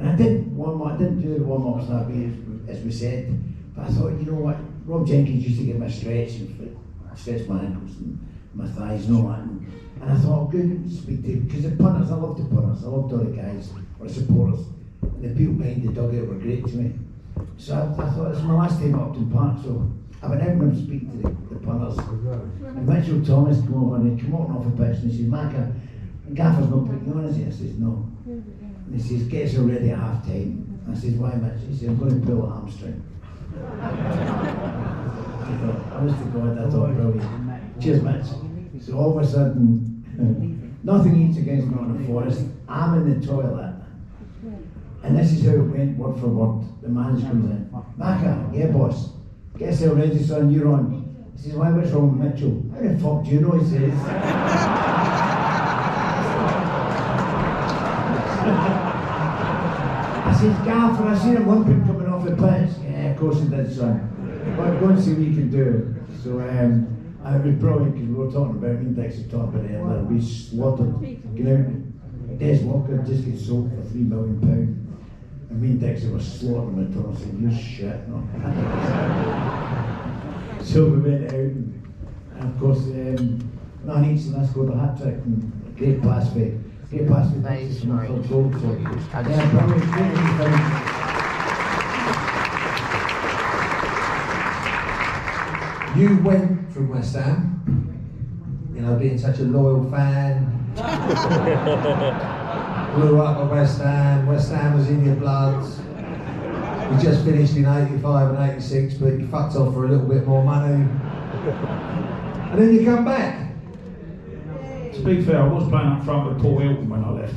I didn't do the warm-ups that way, as we said, but I thought, you know what, Rob Jenkins used to give me a stretch, and stretch my ankles and my thighs and all that, and I thought, good, speak to, because the punters, I loved the punters, I loved all the guys, or the supporters, and the people behind the dugout were great to me. So I thought, this is my last time up Upton Park, so I went out and speak to the punters. And Mitchell Thomas came over and he came out off the pitch and he said, Macca, Gaffer's not putting you on, is he? I says, no. And he says, get us ready at half time. I says, why, Mitch? He said, I'm going to pull a hamstring. Honest to God, I thought, brilliant. Cheers, Mitch. So all of a sudden, nothing eats against Nottingham Forest. I'm in the toilet. And this is how it went, word for word. The manager comes in. Macca, yeah, boss. Get yourself ready, son, you're on. He says, why, what's wrong with Mitchell? How the fuck do you know, he says. I says, Gaffer, I seen him limping coming off the pitch. Yeah, of course he did, son. But go and see what you can do. So, it was brilliant because we were talking about, me and Dix were talking about it earlier, we slaughtered, you know, Des Walker just gets sold for £3 million. And me and Dixie were slaughtering him at the tunnel saying, you're shit, no? So we went out and of course, Easton, I scored a hat-trick and great pass for Dixie from the third goal. So, yeah, brilliant, great.
You went from West Ham, you know, being such a loyal fan. Grew up at West Ham was in your blood. You just finished in 85 and 86, but you fucked off for a little bit more money. And then you come back.
To be fair, I was playing up front with Paul Hilton when I left.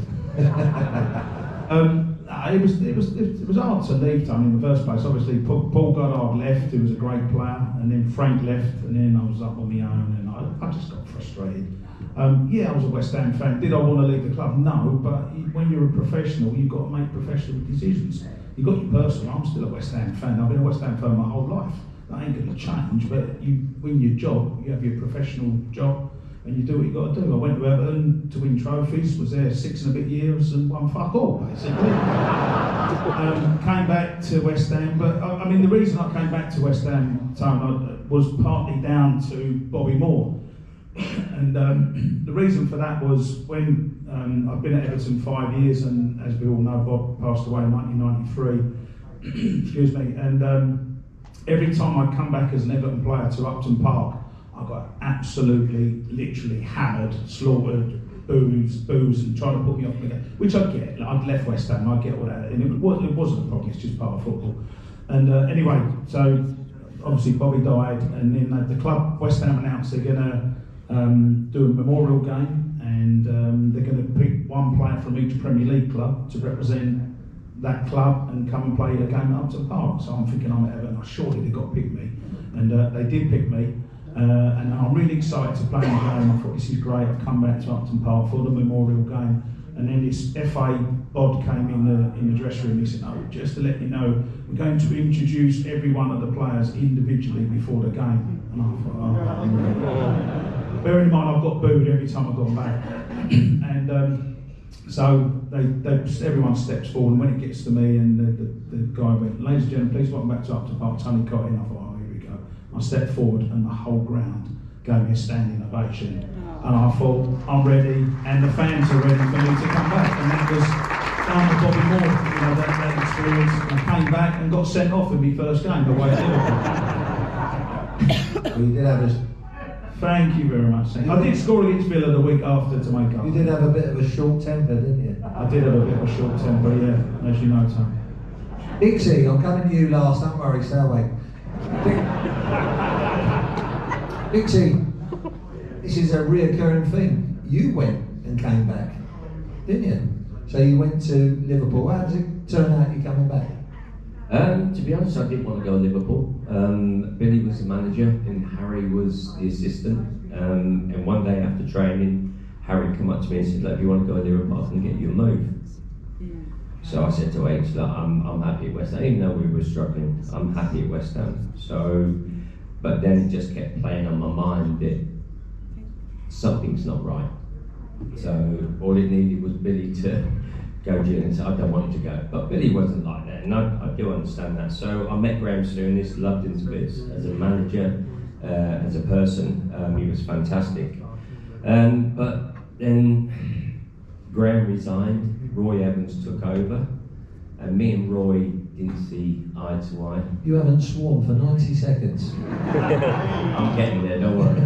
It was hard to leave Tony in the first place. Obviously, Paul Goddard left, who was a great player, and then Frank left, and then I was up on my own, and I just got frustrated. Yeah, I was a West Ham fan. Did I want to leave the club? No, but when you're a professional, you've got to make professional decisions. You've got your personal. I'm still a West Ham fan. I've been a West Ham fan my whole life. That ain't going to change, but you win your job, you have your professional job, and you do what you've got to do. I went to Everton to win trophies, was there 6 and a bit years and won fuck all, basically. Came back to West Ham, but I mean, the reason I came back to West Ham, Tone, was partly down to Bobby Moore. And the reason for that was when I've been at Everton 5 years, and as we all know, Bob passed away in 1993. Excuse me. And every time I'd come back as an Everton player to Upton Park, I got absolutely, literally hammered, slaughtered, booze, and trying to put me off again. Which I get. Like, I'd left West Ham, I get all that, and it wasn't a problem. It's just part of football. And anyway, so obviously Bobby died, and then the club, West Ham, announced they're going to do a memorial game, and they're going to pick one player from each Premier League club to represent that club and come and play a game at Upton Park. So I'm thinking I'm at Everton, surely they've got to pick me. And they did pick me, and I'm really excited to play in the game. I thought, this is great, I've come back to Upton Park for the memorial game. And then this FA bod came in the dressing room. He said, "No, just to let you know, we're going to introduce every one of the players individually before the game." And I thought, oh. Bearing in mind, I've got booed every time I've gone back. And so everyone steps forward, and when it gets to me, and the guy went, "Ladies and gentlemen, please welcome back to Upton Park, Tony Cottee." And I thought, oh, here we go. I stepped forward, and the whole ground gave me a standing ovation. And I thought, I'm ready, and the fans are ready for me to come back. And that was down to Bobby Moore, you know, that experience. I came back and got sent off in my first game away at Liverpool.
Well, you did have a...
Thank you very much. I did score against Villa the week after to make up.
You did have a bit of a short temper, didn't you?
I did have a bit of a short temper, yeah, as you know, Tom.
Dixie, I'm coming to you last, don't worry, stay away. Dixie, this is a reoccurring thing. You went and came back, didn't you? So you went to Liverpool. How does it turn out you're coming back?
To be honest, I didn't want to go to Liverpool. Billy was the manager and Harry was the assistant. And one day after training, Harry came up to me and said, "Look, if you want to go to Liverpool, I can get you a move." So I said to H, "Look, I'm happy at West Ham, even though we were struggling. I'm happy at West Ham." So, but then it just kept playing on my mind that something's not right. So all it needed was Billy to go, Julian, and say, "I don't want you to go." But Billy wasn't like that, and I do understand that. So I met Graham Souness, loved him to bits as a manager, as a person. He was fantastic. But then Graham resigned, Roy Evans took over, and me and Roy didn't see eye to eye.
You haven't sworn for 90 seconds.
I'm getting there, don't worry.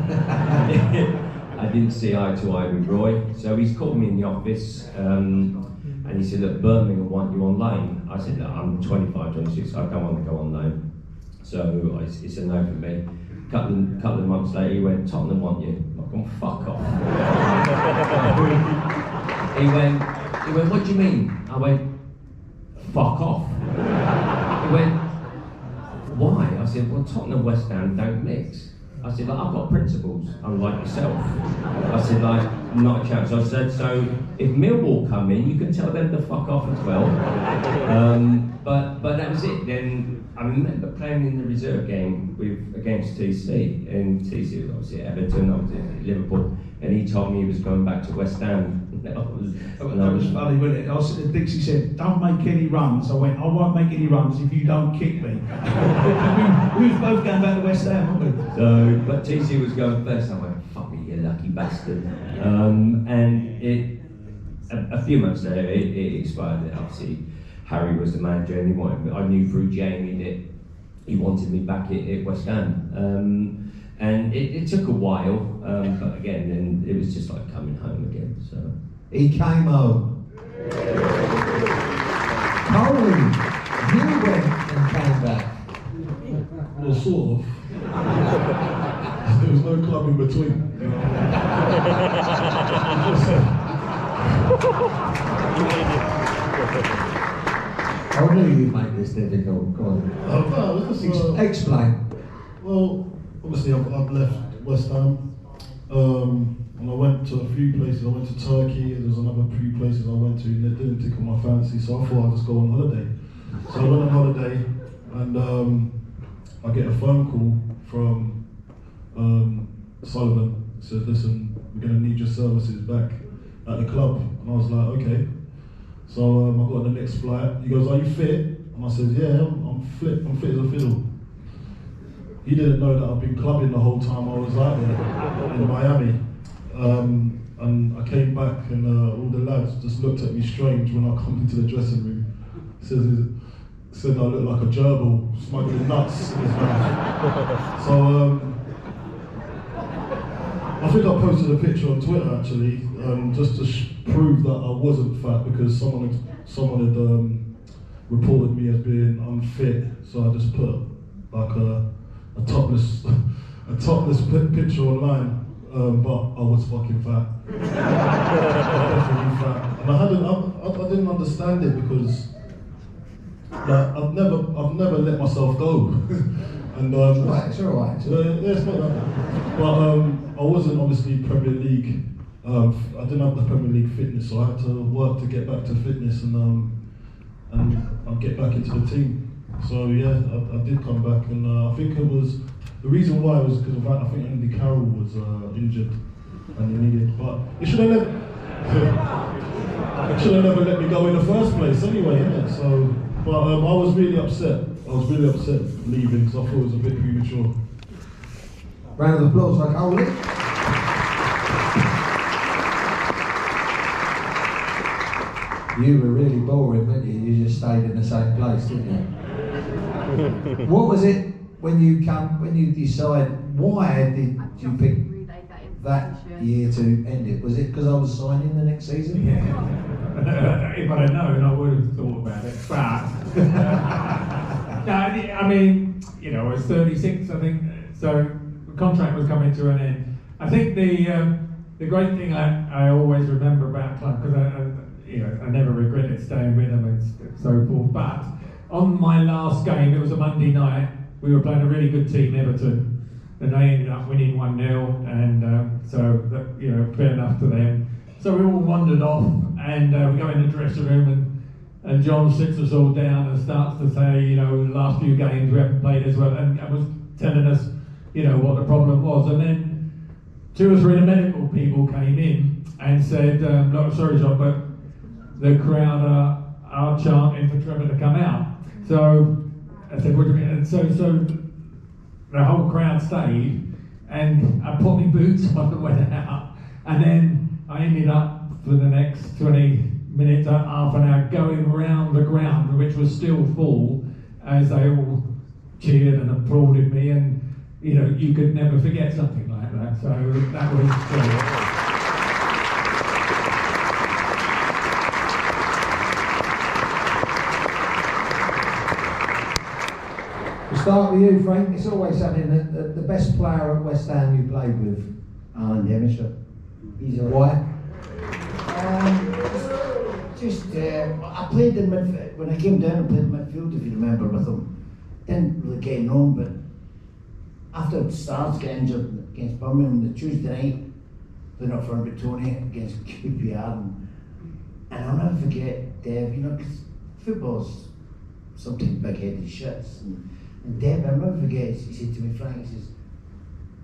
I didn't see eye to eye with Roy, so he's called me in the office, and he said, "Look, Birmingham want you on loan." I said, "Look, I'm 25, 26, I don't want to go on loan." So it's a no for me. Couple of months later, he went, "Tottenham want you." I'm going, "Fuck off." He went, "What do you mean?" I went, "Fuck off." He went, "Why?" I said, "Well, Tottenham and West Ham don't mix." I said, like, I've got principles, unlike yourself. I said, like, not a chance. I said, so if Millwall come in, you can tell them to fuck off as well. But that was it. Then I remember playing in the reserve game against TC, and TC was obviously at Everton, I was at Liverpool, and he told me he was going back to West Ham.
That was funny, wasn't it? Dixie said, don't make any runs. I went, I won't make any runs if you don't kick me. we was both going back to West Ham, weren't we?
So, but TC was going first. I went, fuck me, you lucky bastard. And a few months later, it expired. Obviously, Harry was the manager, and I knew through Jamie that he wanted me back at West Ham. And it took a while, but again, then it was just like coming home again. So
He came home. Coley, you went and came back.
Well, sort of. There was no club in between.
I knew you'd make this difficult. Go on.
No, it's just,
Explain.
well, obviously I've left West Ham, and I went to a few places. I went to Turkey, and there's another few places I went to, and it didn't tickle my fancy, so I thought I'd just go on holiday. So I went on holiday, and I get a phone call from Sullivan. He says, listen, we're going to need your services back at the club. And I was like, okay. So I got the next flight. He goes, are you fit? And I said, yeah, I'm fit as a fiddle. He didn't know that I've been clubbing the whole time I was out there in Miami. And I came back, and all the lads just looked at me strange when I come into the dressing room. Said I look like a gerbil smuggling nuts in his mouth. So I think I posted a picture on Twitter actually, just to prove that I wasn't fat, because someone had reported me as being unfit. So I just put like a topless picture online. But I was fucking fat. Definitely fat. And I didn't understand it, because like, I've never let myself go. And
It's all right.
yeah, it's not that. But I wasn't obviously Premier League. I didn't have the Premier League fitness, so I had to work to get back to fitness and get back into the team. So yeah, I did come back, and I think it was. The reason why was because I think Andy Carroll was injured and he needed, but it should have never let me go in the first place anyway, innit? So, but I was really upset. Leaving, because I thought it was a bit premature.
Round of applause for Coley. You were really boring, weren't you? You just stayed in the same place, didn't you? What was it? When you decide, why did you pick that year to end it? Was it because I was signing the next season?
Yeah. If I'd known, I would have thought about it. But no, I mean, I was 36, I think, so the contract was coming to an end. I think the great thing I always remember about club, because I never regretted staying with them and so forth. But on my last game, it was a Monday night. We were playing a really good team, Everton, and they ended up winning 1-0, and so that, fair enough to them. So we all wandered off, and we go in the dressing room, and John sits us all down and starts to say, the last few games we haven't played as well, and was telling us, what the problem was. And then 2 or 3 of the medical people came in and said, look, sorry John, but the crowd are chanting for Trevor to come out. So I said, what do you mean? And so the whole crowd stayed, and I put my boots on and went out, and then I ended up for the next 20 minutes, half an hour, going around the ground, which was still full, as they all cheered and applauded me, and you could never forget something like that. So that was
Start with you, Frank. It's always something that the best player at West Ham you played with.
Alan Demisher. He's all
Why?
I played in midfield. When I came down, I played in midfield, if you remember, with him. Didn't really get on, but after Stars got injured against Birmingham the Tuesday night, playing up for Tony against QPR, and I'll never forget Dev, you know, because football's something big-headed shits, and Dev, I'll never forget, he said to me, Frank, he says,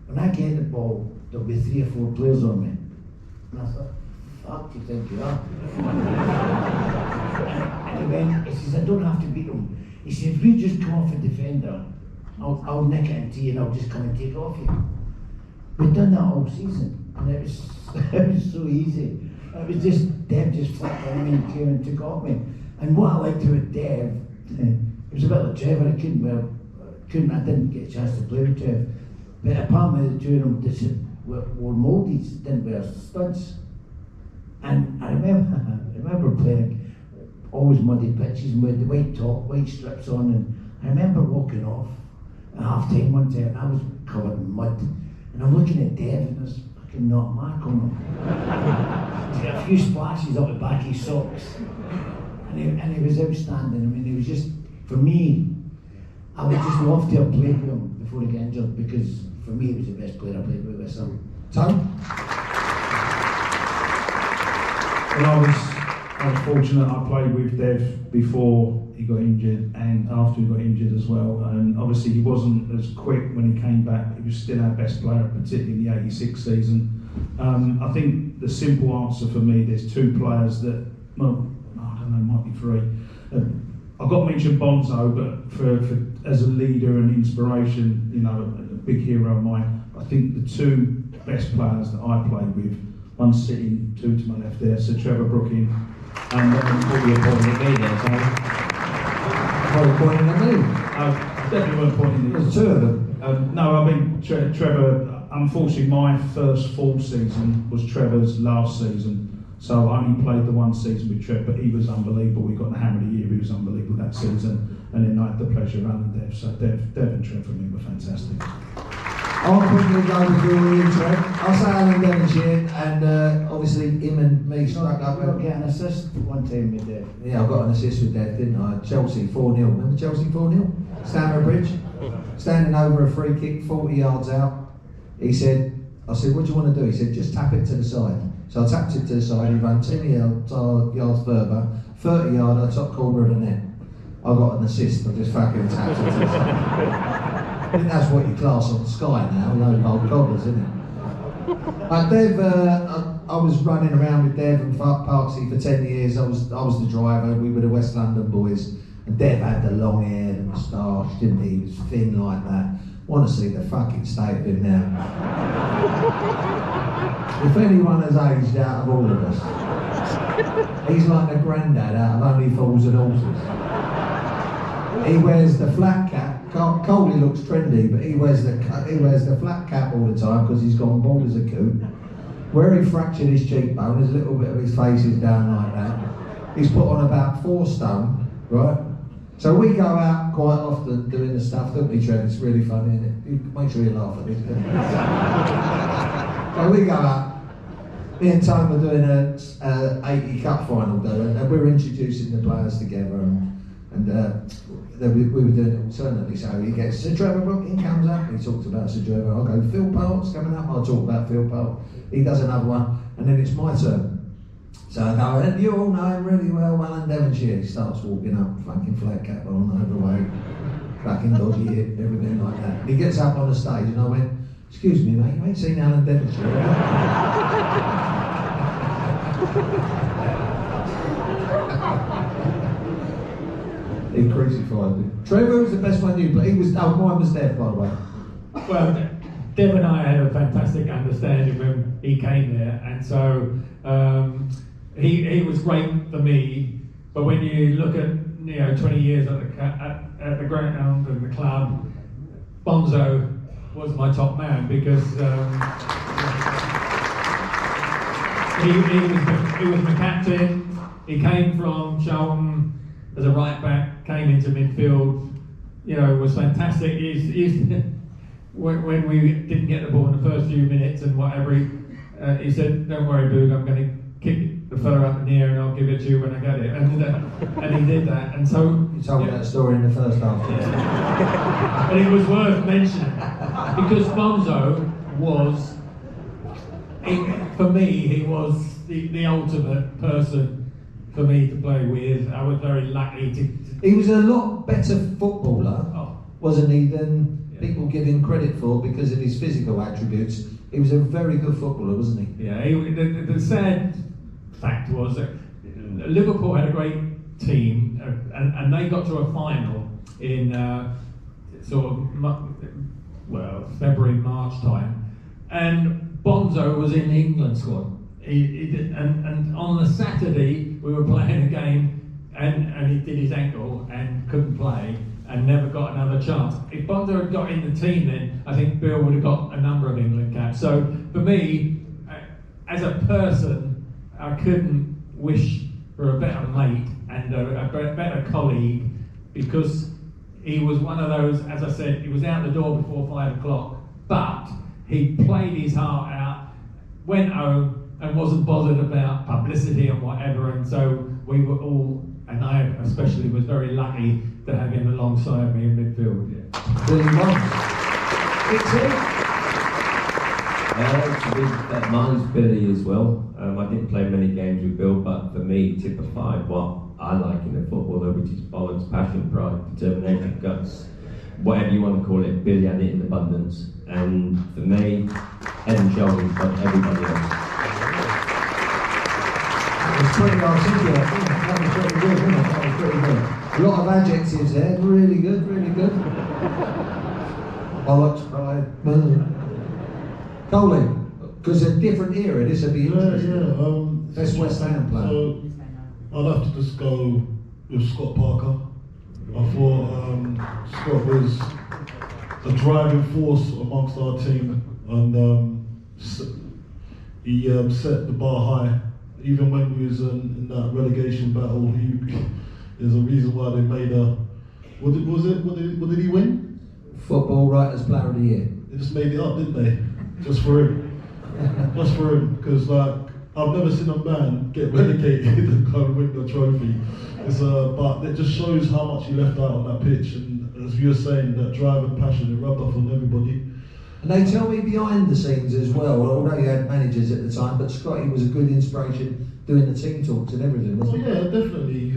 when I get the ball, there'll be 3 or 4 players on me. And I thought, fuck, do you think you are? And he went, he says, I don't have to beat them. He said, if you just come off a defender, I'll nick it into you and I'll just come and take it off you. We've done that all season, and it was, it was so easy. It was just, Dev just flipped on me and came and took off me. And what I liked about Dev, it was a bit like Trevor, I didn't get a chance to play with Trev. But apparently the two of them were mouldies, didn't wear studs. And I remember playing always muddy pitches and with the white top, white strips on, and I remember walking off at half time one time and I was covered in mud. And I'm looking at Dev and there's fucking not mark on him. He's got a few splashes up the back of his socks. And he was outstanding. I mean, he was just, for me, I would just love to have played with him before he got injured, because for me he was the best player I played with. So,
Tom?
Well, I was fortunate. I played with Dev before he got injured and after he got injured as well. And obviously he wasn't as quick when he came back. He was still our best player, particularly in the '86 season. I think the simple answer for me, there's 2 players that, well, I don't know, might be 3. I got mentioned Bonzo, but for as a leader and inspiration, you know, a big hero of mine. I think the 2 best players that I played with, one sitting 2 to my left there, Sir Trevor Brooking, and
What you're pointing at me there, Tony?
What are you pointing at me?
definitely weren't pointing at
There's 2 of them.
no, I mean, Trevor, unfortunately my first full season was Trevor's last season. So I only played the 1 season with Trev, but he was unbelievable. We got the hammer of the year, he was unbelievable that season. And then I had the pleasure of running Dev. So Dev and Trev for me were fantastic.
I'll quickly go with Julian, Trev. I'll say Alan Devonshire, and obviously him and me struck up.
I got an assist one time with Dev.
Yeah, I got an assist with Dev, didn't I? Chelsea 4-0. Remember Chelsea 4-0? Stamford Bridge. Standing over a free kick, 40 yards out. He said, I said, what do you want to do? He said, just tap it to the side. So I tapped it to the side, he ran 10 yards further, 30 yards, top corner of the net. I got an assist, I just fucking tapped it to the side. I think that's what you class on Sky now, load of old cobblers, isn't it? But Dev, I was running around with Dev and Parksy for 10 years. I was the driver, we were the West London boys. And Dev had the long hair, the moustache, didn't he? He was thin like that. Want to see the fucking state of him now. If anyone has aged out of all of us, he's like the granddad out of Only Fools and Horses. He wears the flat cap. Coley looks trendy, but he wears the flat cap all the time because he's gone bald as a coot. Where he fractured his cheekbone, there's a little bit of his face is down like that. He's put on about 4 stone, right? So we go out quite often doing the stuff, don't we, Trev? It's really funny, isn't it? You make sure you laugh at this. So we go out. Me and Tone were doing a 80 Cup final though, and we were introducing the players together, and we were doing it alternately. So he gets Sir Trevor Brooking comes up, he talks about Sir Trevor. I'll go Phil Park's coming up. I'll talk about Phil Park. He does another one, and then it's my turn. So I go, and you all know him really well, Alan Devonshire. He starts walking up, fucking flat cap on, overweight, fucking dodgy hip, everything like that. And he gets up on the stage, and I went, excuse me, mate, you ain't seen Alan Devonshire, He crucified me. Trevor was the best one you played. Mine was Dev, by the way.
Well, Dev and I had a fantastic understanding when he came there, and so he was great for me. But when you look at 20 years at the ground and the club, Bonzo was my top man because he was my captain. He came from Charlton as a right back, came into midfield. Was fantastic. When we didn't get the ball in the first few minutes and whatever, he said, "Don't worry, Boog, I'm going to the fella up in the air and I'll give it to you when I get it. And he did that. And so
You told me that story in the first half.
but it was worth mentioning because Bonzo was, for me, he was the ultimate person for me to play with. I was very lucky to
He was a lot better footballer,
Oh.
wasn't he, than people give him credit for because of his physical attributes. He was a very good footballer, wasn't he?
Yeah, the sad fact was that Liverpool had a great team and they got to a final in February, March time, and Bonzo was in the England squad. And on the Saturday we were playing a game and he did his ankle and couldn't play and never got another chance. If Bonzo had got in the team then, I think Bill would have got a number of England caps. So for me, as a person, I couldn't wish for a better mate and a better colleague, because he was one of those, as I said, he was out the door before 5 o'clock, but he played his heart out, went home and wasn't bothered about publicity and whatever, and so we were all, and I especially was very lucky to have him alongside me in midfield. Yeah.
Billy Bonds.
Mine's Billy as well. I didn't play many games with Bill, but for me, typified what I like in a footballer, which is bollocks, passion, pride, determination, guts, whatever you want to call it. Billy had it in abundance, and for me, head and shoulders above everybody else.
It was pretty articulate, wasn't it? That was pretty good, wasn't it? That was pretty good. A lot of adjectives there, really good, really good. Bollocks, pride. Coley, because a different era, this would be interesting. Best West Ham player.
So I'd have to just go with Scott Parker. I thought Scott was a driving force amongst our team, and he set the bar high. Even when we was in that relegation battle, there's a reason why they made a. What did he win?
Football Writers Player of the Year.
They just made it up, didn't they? Just for him. Just for him, because I've never seen a man get relegated and go and win the trophy. But it just shows how much he left out on that pitch, and as you were saying, that drive and passion, it rubbed off on everybody.
And they tell me behind the scenes as well, although you had managers at the time, but Scotty was a good inspiration doing the team talks and everything, wasn't he?
Yeah, definitely.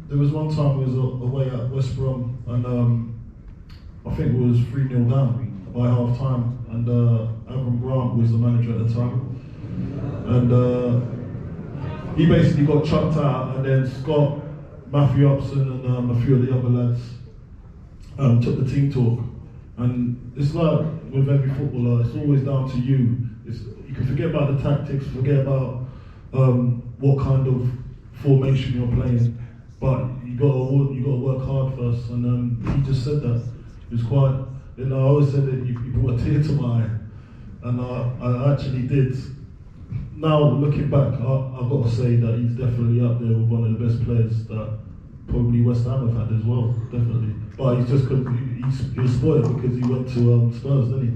There was one time we was away at West Brom, and I think it was 3-0 down by half time, and Avram Grant was the manager at the time, and he basically got chucked out, and then Scott, Matthew Upson, and a few of the other lads took the team talk. And it's like with every footballer, it's always down to you. You can forget about the tactics, forget about what kind of formation you're playing, but you got to work hard first. And he just said that. It was quite. I always said that you brought a tear to my eye, and I actually did. Now looking back, I've got to say that he's definitely up there with one of the best players that probably West Ham have had as well, definitely. But he just couldn't. He was spoiled because he went to Spurs, didn't he?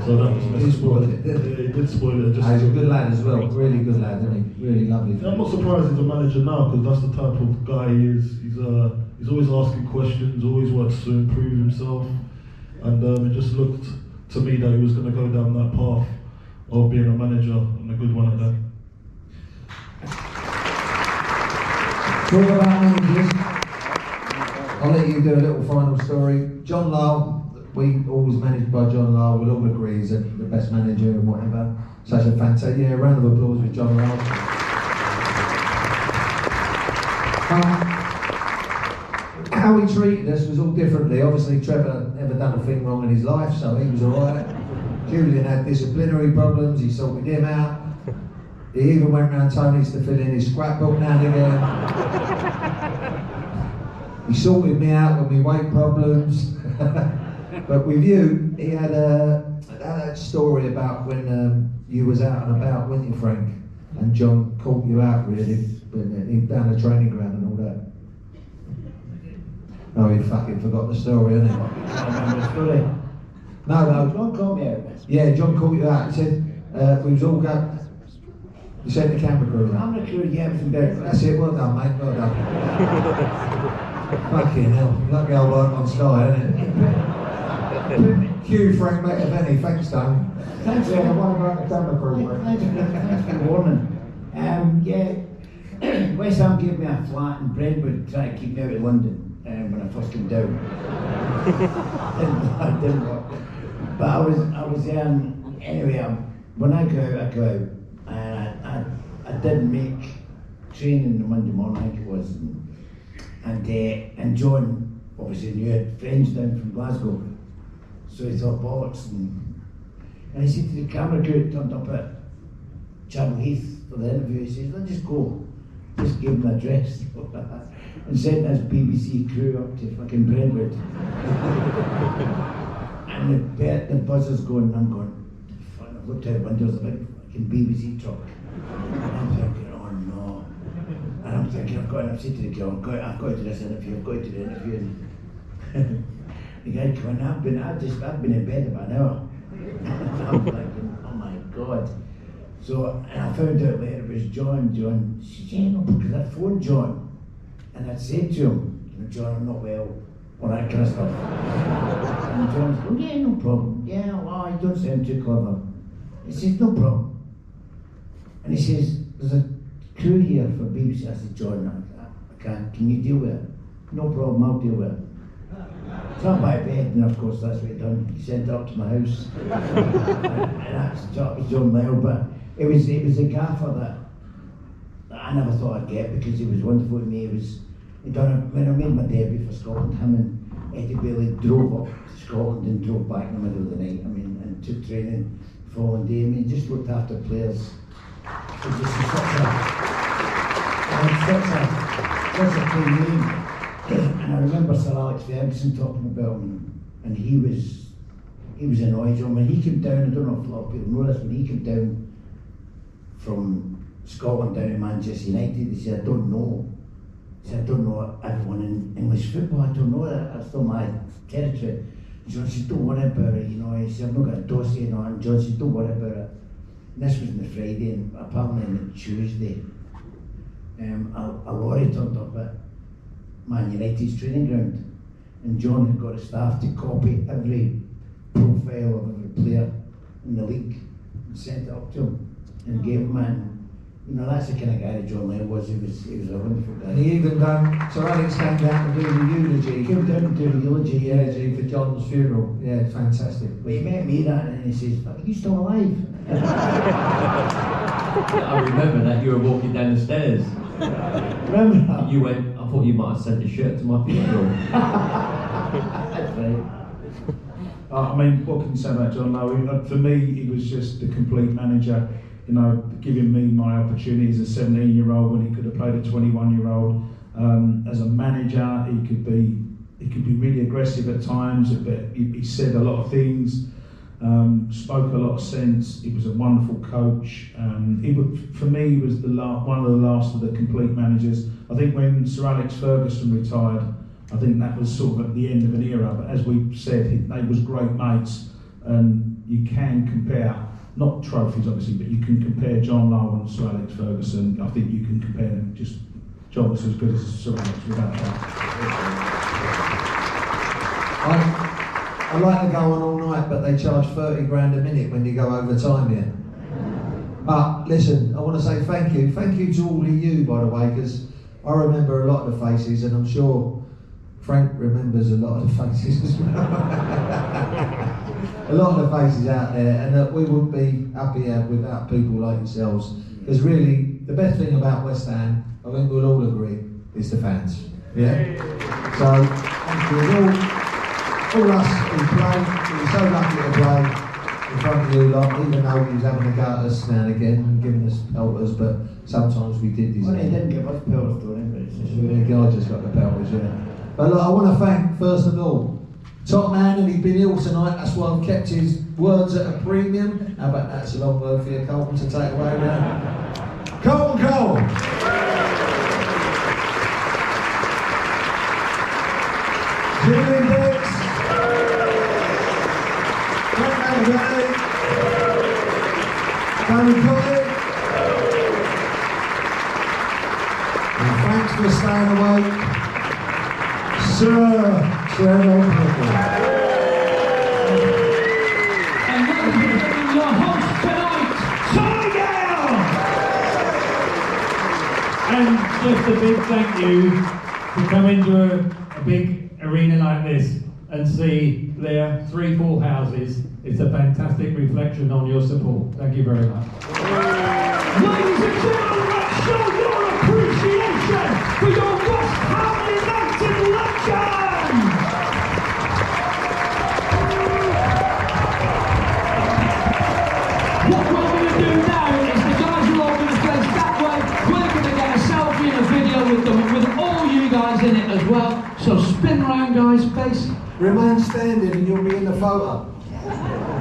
So that was
He spoiled it, didn't he?
Yeah, he did spoil it.
He's a good lad as well, really good lad, isn't he? Really lovely.
Yeah, I'm not surprised he's a manager now, because that's the type of guy he is. He's always asking questions, always wants to improve himself, and it just looked to me that he was going to go down that path of being a manager, and a good one at that.
Talk about managers. I'll let you do a little final story. John Lyle, we always managed by John Lyle, we'll all agree he's the best manager and whatever. Such a fantastic, yeah, round of applause with John Lyle. How he treated us was all differently. Obviously Trevor never done a thing wrong in his life, so he was alright. Julian had disciplinary problems, he sorted him out. He even went round Tony's to fill in his scrapbook now and again. He sorted me out with my weight problems. But with you, he had a story about when you was out and about, weren't you, Frank? And John caught you out really, down the training ground and all that. Oh, he fucking forgot the story, hasn't he?
I remember the story.
No.
John called me out.
Yeah, John called you out. He said we was all going. You sent the camera crew around.
Camera crew, yeah, it was in
Yeah,
bed.
that's it, well done, mate, well done. Fucking hell, lucky I work on Sky, isn't it? Cue Frank McAvennie, thanks, Don.
Thanks,
Yeah, what about the camera crew, mate?
Thanks for the warning. Yeah, West Ham gave me a flat and Brentwood tried to keep me out of London when I first came down. It didn't work. But I was anyway, when I go out, I go out. And I did make training on Monday morning, I think it was. And John obviously knew I had friends down from Glasgow. So he thought, bollocks. And he said to the camera crew that turned up at Chapel Heath for the interview, he says, let's just go. Just give him the address. And sent this BBC crew up to fucking Brentwood. And the buzzer's going, and I'm going, fuck, I've looked out the windows, a big fucking BBC truck. And I'm thinking, oh no. And I'm thinking, I've said to the girl, I've got to do this interview, I've got to do the interview. And the guy coming, I've been in bed about an hour. I'm thinking, oh my God. So, and I found out later it was John. She said, yeah, no, because I phoned John. And I'd said to him, you know, John, I'm not well, all that kind of stuff. And John's going, yeah, no problem. Yeah, well, you don't sound too clever. He says, no problem. And he says, there's a crew here for BBC. I said, John, I can't, can you deal with it? No problem, I'll deal with it. So I'm by bed, and of course that's what he done. He sent it up to my house. And that's John Lyle, but it was a gaffer that I never thought I'd get because he was wonderful to me. He done it when I made my debut for Scotland. Him and Eddie Bailey drove up to Scotland and drove back in the middle of the night. I mean, and took training the following day. I mean, he just looked after players. It was just such a clean name. And I remember Sir Alex Ferguson talking about him, and he was annoyed. When he came down, I don't know if a lot of people know this, when he came down from Scotland down to Manchester United, he said, I don't know. He said, I don't know everyone in English football, I don't know that, that's still my territory. John said, don't worry about it, you know. He said, I've not got a dossier and all, and John said, don't worry about it. And this was on the Friday, and apparently on the Tuesday, a lorry turned up at Man United's training ground, and John had got his staff to copy every profile of every player in the league and sent it up to him and gave him man. You know, that's the kind of guy that John Lyle was. He was a wonderful guy.
And he even done, so Alex came down to do the eulogy.
He came down to do the eulogy,
For John's funeral. Yeah, fantastic.
But he met me that and he says, are you still alive?
I remember that you were walking down the stairs.
Remember that?
You went, I thought you might have sent a shirt to my funeral.
That's right.
I mean, what can you say about John Lowe? For me, he was just the complete manager, you know, giving me my opportunities as a 17-year-old when he could have played a 21-year-old. As a manager, he could be really aggressive at times, but he said a lot of things, spoke a lot of sense. He was a wonderful coach. For me, he was one of the last of the complete managers. I think when Sir Alex Ferguson retired, I think that was sort of at the end of an era, but as we said, they was great mates, and you can compare, not trophies obviously, but you can compare John Lowe and Sir Alex Ferguson. I think you can compare them, just John was as good as Sir Alex without that.
I like to go on all night, but they charge 30 grand a minute when you go over time here. But listen, I want to say thank you to all of you, by the way, because I remember a lot of the faces, and I'm sure Frank remembers a lot of the faces as well. A lot of the faces out there, and that we wouldn't be up here without people like yourselves. Because really, the best thing about West Ham, I think we'll all agree, is the fans. Yeah. So thank you all us who play. We're so lucky to play in front of you lot, even though he was having a go at us now and again and giving us pelters, but sometimes we did deserve.
Well, he didn't give us pelters, though, but it's just
the guy just got the pelters, yeah. But look, I want to thank, first of all, top man, and he's been ill tonight, that's why I've kept his words at a premium. How about that's a long word for you, Carlton, to take away now. Carlton Cole! Julian, Frank McAvennie, Cottee, Thanks for staying awake, Sir Trevor Brooking.
And your host tonight, Gale!
And just a big thank you to come into a big arena like this and see there 3 full houses. It's a fantastic reflection on your support. Thank you very much.
Ladies and gentlemen, let's show your appreciation for your West Ham United legend! What we're going to do now is the guys are all going to face that way. We're going to get a selfie and a video with them, with all you guys in it as well. So spin round, guys, face.
Remain standing and you'll be in the photo.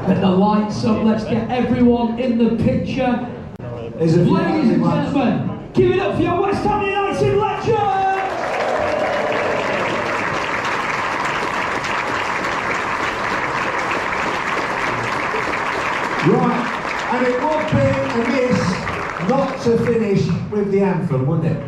Get the lights up, let's get everyone in the picture.
There's a few
Ladies and
ones.
gentlemen, give it up for your West Ham United legend!
Right, and it would be amiss not to finish with the anthem, wouldn't it?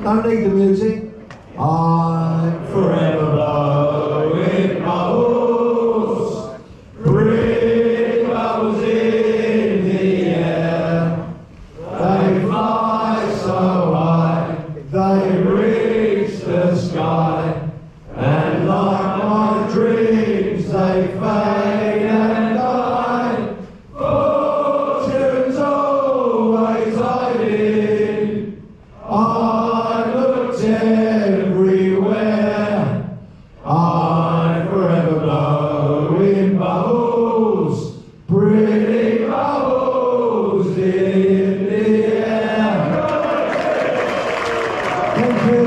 Don't need the music. I'm forever blowing my horse, bring bubbles in the air. They fly so high, they reach the sky, and like my dreams they fade and die. Fortune's always hiding. I looked everywhere. I'm forever blowing bubbles, pretty bubbles in the air. Thank you.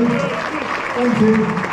Thank you.